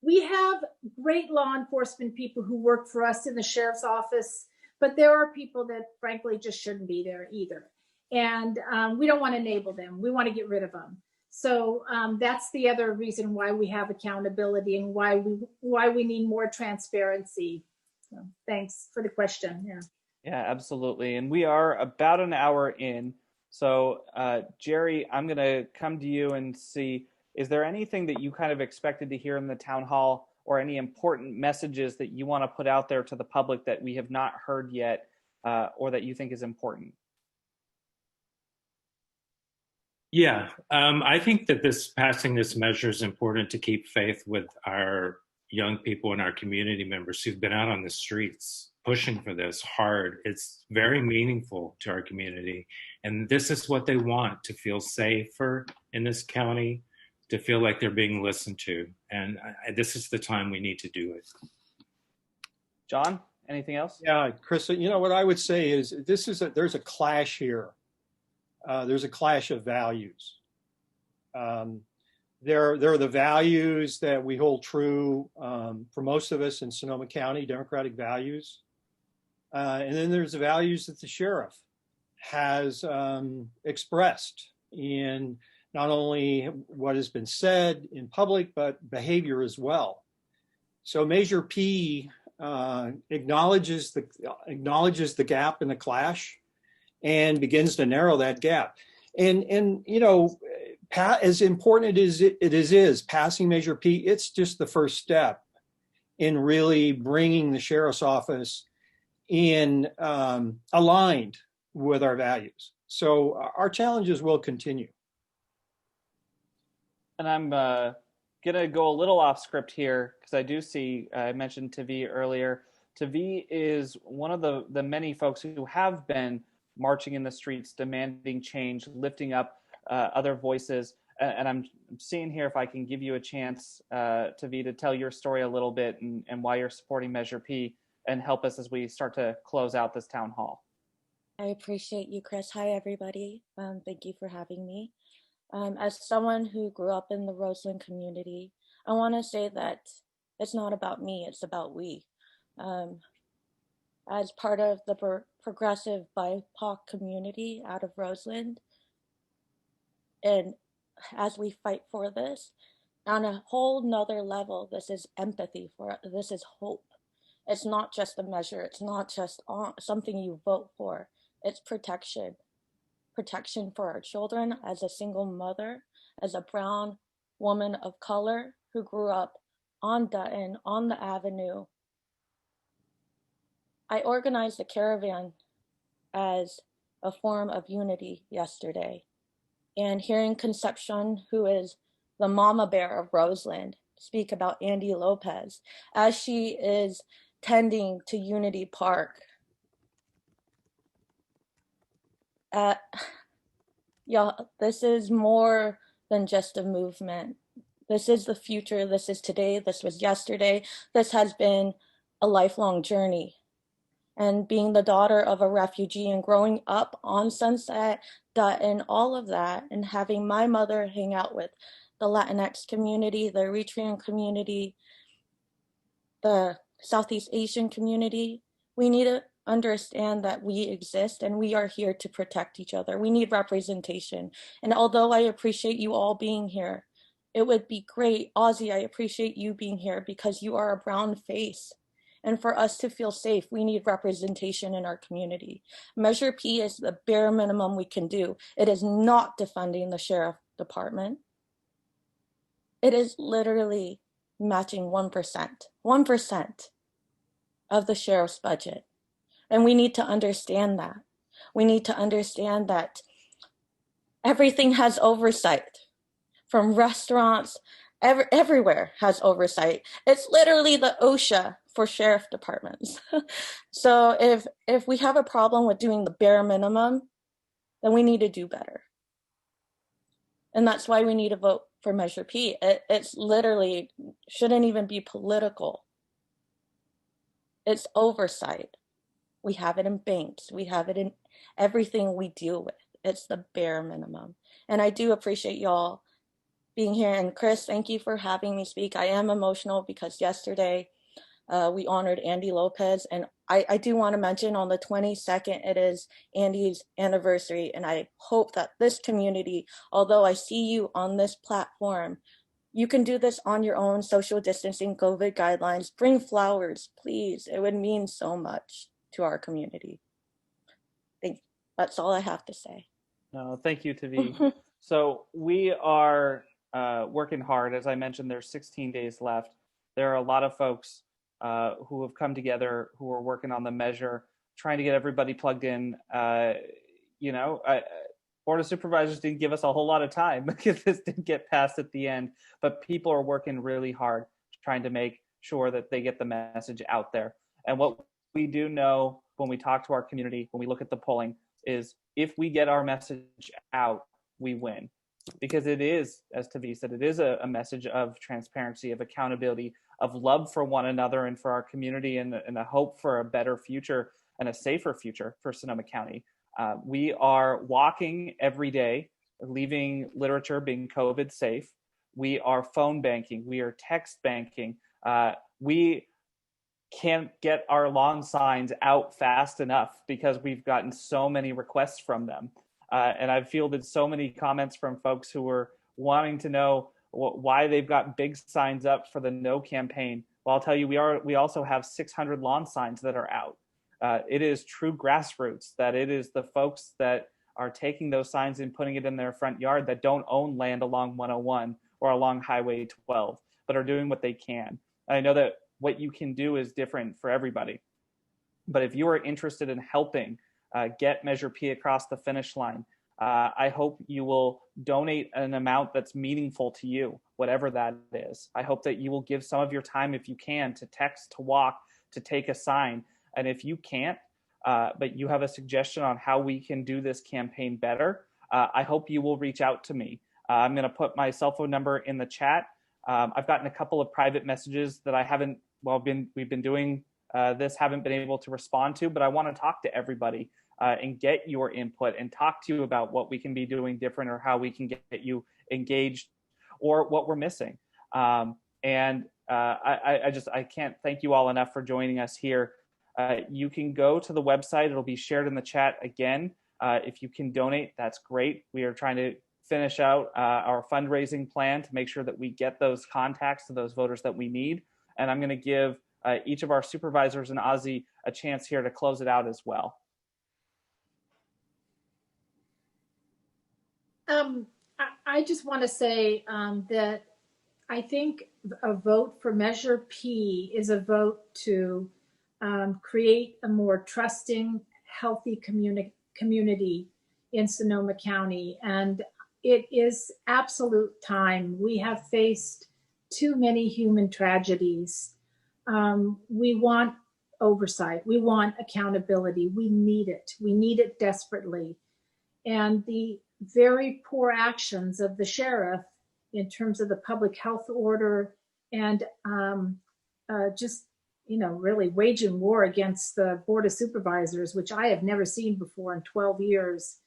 We have great law enforcement people who work for us in the sheriff's office, but there are people that frankly just shouldn't be there either. And we don't want to enable them. We want to get rid of them. So that's the other reason why we have accountability and why we need more transparency. So thanks for the question. Yeah, absolutely. And we are about an hour in. So Jerry, I'm going to come to you and see, is there anything that you kind of expected to hear in the town hall, or any important messages that you want to put out there to the public that we have not heard yet, or that you think is important? Yeah, I think that passing this measure is important to keep faith with our young people and our community members who've been out on the streets pushing for this hard. It's very meaningful to our community. And this is what they want, to feel safer in this county, to feel like they're being listened to. And this is the time we need to do it. John, anything else? Yeah, Chris, what I would say is there's a clash here. There's a clash of values. There are the values that we hold true for most of us in Sonoma County, democratic values. And then there's the values that the sheriff has expressed in not only what has been said in public, but behavior as well. So Measure P acknowledges the gap in the clash and begins to narrow that gap. And as important as it is, passing Measure P, it's just the first step in really bringing the sheriff's office in aligned with our values. So our challenges will continue. And I'm going to go a little off script here, because I do see, I mentioned Tavi earlier. Tavi is one of the many folks who have been marching in the streets, demanding change, lifting up other voices. And I'm seeing here if I can give you a chance, Tavi, to tell your story a little bit and why you're supporting Measure P, and help us as we start to close out this town hall. I appreciate you, Chris. Hi, everybody. Thank you for having me. As someone who grew up in the Roseland community, I want to say that it's not about me, it's about we. As part of the progressive BIPOC community out of Roseland, and as we fight for this, on a whole nother level, this is empathy this is hope. It's not just a measure, it's not just something you vote for, it's protection. Protection for our children as a single mother, as a brown woman of color who grew up on Dutton, on the Avenue. I organized a caravan as a form of unity yesterday. And hearing Concepcion, who is the mama bear of Roseland, speak about Andy Lopez as she is tending to Unity Park. This is more than just a movement. This is the future. This is today. This was yesterday. This has been a lifelong journey. And being the daughter of a refugee and growing up on Sunset, Dutton, all of that, and having my mother hang out with the Latinx community, the Eritrean community, the Southeast Asian community, we need to understand that we exist and we are here to protect each other. We need representation. And although I appreciate you all being here, it would be great, Ozzy, I appreciate you being here because you are a brown face. And for us to feel safe, we need representation in our community. Measure P is the bare minimum we can do. It is not defunding the sheriff department. It is literally matching 1% of the sheriff's budget. And we need to understand that. We need to understand that everything has oversight, from restaurants, everywhere has oversight. It's literally the OSHA for sheriff departments. So if we have a problem with doing the bare minimum, then we need to do better. And that's why we need to vote for Measure P. It's literally shouldn't even be political. It's oversight. We have it in banks. We have it in everything we deal with. It's the bare minimum. And I do appreciate y'all being here. And Chris, thank you for having me speak. I am emotional because yesterday we honored Andy Lopez. And I do want to mention on the 22nd, it is Andy's anniversary. And I hope that this community, although I see you on this platform, you can do this on your own, social distancing, COVID guidelines. Bring flowers, please. It would mean so much to our community. That's all I have to say. No, thank you, Tavi. So we are working hard. As I mentioned, there's 16 days left. There are a lot of folks who have come together, who are working on the measure, trying to get everybody plugged in. Board of Supervisors didn't give us a whole lot of time because this didn't get passed at the end, but people are working really hard trying to make sure that they get the message out there. And what we do know when we talk to our community, when we look at the polling, is if we get our message out, we win. Because it is, as Tavi said, it is a message of transparency, of accountability, of love for one another and for our community, and a hope for a better future and a safer future for Sonoma County. We are walking every day, leaving literature being COVID safe. We are phone banking. We are text banking. We can't get our lawn signs out fast enough because we've gotten so many requests from them. And I've fielded so many comments from folks who were wanting to know why they've got big signs up for the No campaign. Well, I'll tell you, we also have 600 lawn signs that are out. It is true grassroots, that it is the folks that are taking those signs and putting it in their front yard that don't own land along 101 or along Highway 12, but are doing what they can. I know that what you can do is different for everybody. But if you are interested in helping get Measure P across the finish line, I hope you will donate an amount that's meaningful to you, whatever that is. I hope that you will give some of your time, if you can, to text, to walk, to take a sign. And if you can't, but you have a suggestion on how we can do this campaign better, I hope you will reach out to me. I'm going to put my cell phone number in the chat. I've gotten a couple of private messages that I haven't, we've been doing this, haven't been able to respond to, but I want to talk to everybody and get your input and talk to you about what we can be doing different or how we can get you engaged or what we're missing. I can't thank you all enough for joining us here. You can go to the website. It'll be shared in the chat again. If you can donate, that's great. We are trying to finish out our fundraising plan to make sure that we get those contacts to those voters that we need. And I'm going to give each of our supervisors and Ozzy a chance here to close it out as well. I just want to say that I think a vote for Measure P is a vote to create a more trusting, healthy community in Sonoma County. And it is absolute time. We have faced too many human tragedies. We want oversight. We want accountability. We need it. We need it desperately. And the very poor actions of the sheriff in terms of the public health order and really waging war against the Board of Supervisors, which I have never seen before in 12 years,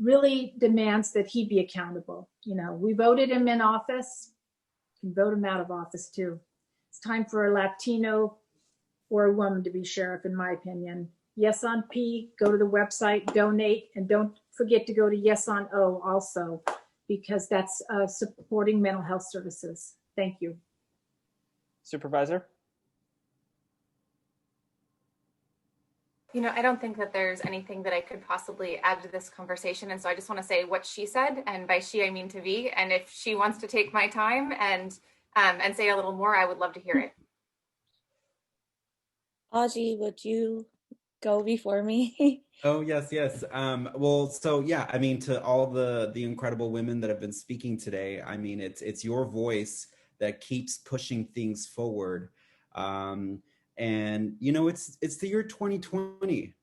really demands that he be accountable. We voted him in office, we can vote him out of office too. It's time for a Latino or a woman to be sheriff, in my opinion. Yes on P, go to the website, donate, and don't forget to go to Yes on O also, because that's supporting mental health services. Thank you. Supervisor? I don't think that there's anything that I could possibly add to this conversation. And so I just want to say what she said, and by she, I mean Tavi. And if she wants to take my time and say a little more, I would love to hear it. Ozzy, would you go before me? Oh, yes. To all the incredible women that have been speaking today, it's your voice that keeps pushing things forward. It's the year 2020.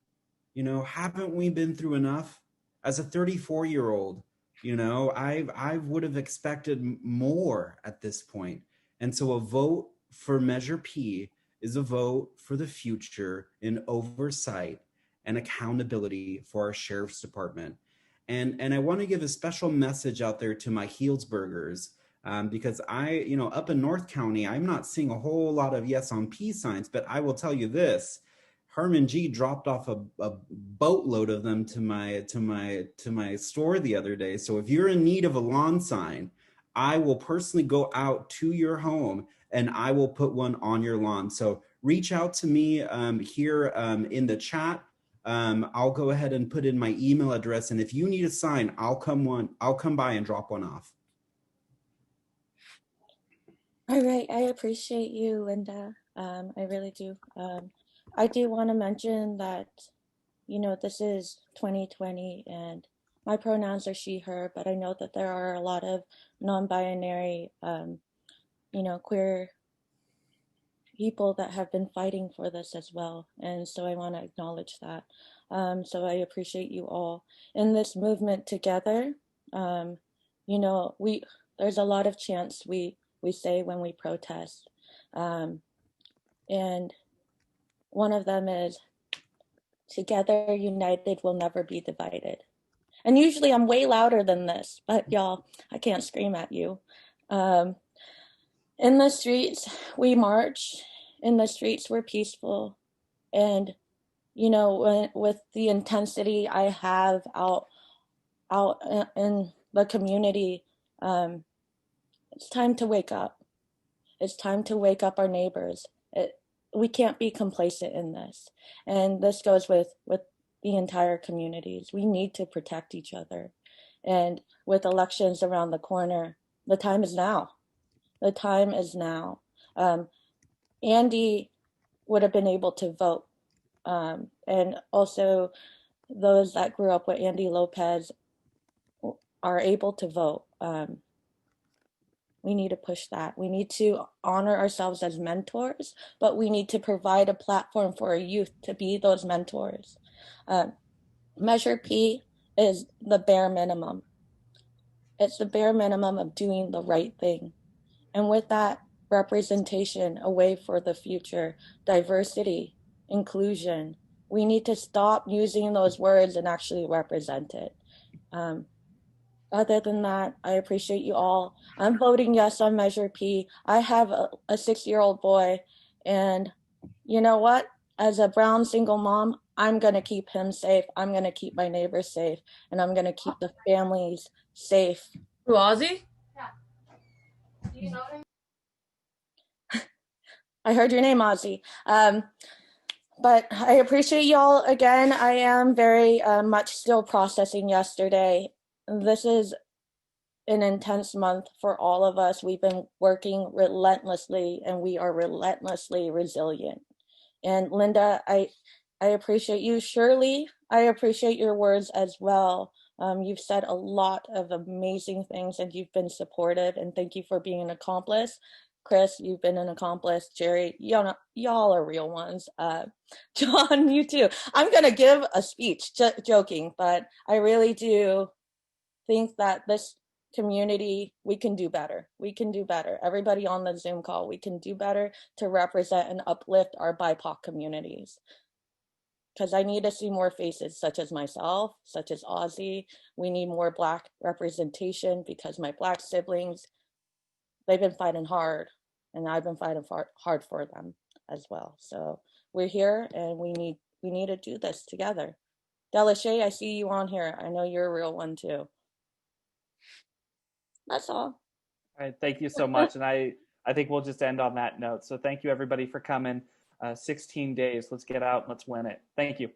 Haven't we been through enough? As a 34-year-old, You know, I would have expected more at this point. And so a vote for Measure P is a vote for the future in oversight and accountability for our sheriff's department. And I want to give a special message out there to my Healdsburgers, because up in North County, I'm not seeing a whole lot of yes on P signs, but I will tell you this. Herman G dropped off a boatload of them to my store the other day. So if you're in need of a lawn sign, I will personally go out to your home and I will put one on your lawn. So reach out to me here in the chat. I'll go ahead and put in my email address, and if you need a sign, I'll come by and drop one off. All right, I appreciate you, Linda. I really do. I do want to mention that, this is 2020 and my pronouns are she, her, but I know that there are a lot of non-binary, queer people that have been fighting for this as well. And so I want to acknowledge that. So I appreciate you all in this movement together. There's a lot of chants we say when we protest. And one of them is, together united, we'll never be divided. And usually I'm way louder than this, but y'all, I can't scream at you. In the streets, we march. In the streets, we're peaceful. And, with the intensity I have out in the community, it's time to wake up. It's time to wake up our neighbors. We can't be complacent in this. And this goes with the entire communities. We need to protect each other. And with elections around the corner, the time is now. The time is now. Andy would have been able to vote. And also those that grew up with Andy Lopez are able to vote. We need to push that. We need to honor ourselves as mentors, but we need to provide a platform for our youth to be those mentors. Measure P is the bare minimum. It's the bare minimum of doing the right thing. And with that, representation, a way for the future, diversity, inclusion, we need to stop using those words and actually represent it. Other than that, I appreciate you all. I'm voting yes on Measure P. I have a 6-year-old boy, and you know what? As a brown single mom, I'm going to keep him safe. I'm going to keep my neighbors safe, and I'm going to keep the families safe. Who, Ozzy? Yeah. Do you know him? I heard your name, Ozzy. But I appreciate y'all again. I am very much still processing yesterday. This is an intense month for all of us. We've been working relentlessly, and we are relentlessly resilient. And Linda, I appreciate you. Shirley, I appreciate your words as well. You've said a lot of amazing things, and you've been supportive, and thank you for being an accomplice. Chris, you've been an accomplice. Jerry, y'all are real ones. John, you too. I'm going to give a speech, joking, but I really do think that this community, we can do better. We can do better. Everybody on the Zoom call, we can do better to represent and uplift our BIPOC communities. Because I need to see more faces such as myself, such as Ozzy. We need more Black representation because my Black siblings, they've been fighting hard, and I've been fighting hard for them as well. So we're here, and we need to do this together. Delashay, I see you on here. I know you're a real one too. That's all. All right, thank you so much. And I think we'll just end on that note. So thank you everybody for coming. 16 days. Let's get out and let's win it. Thank you.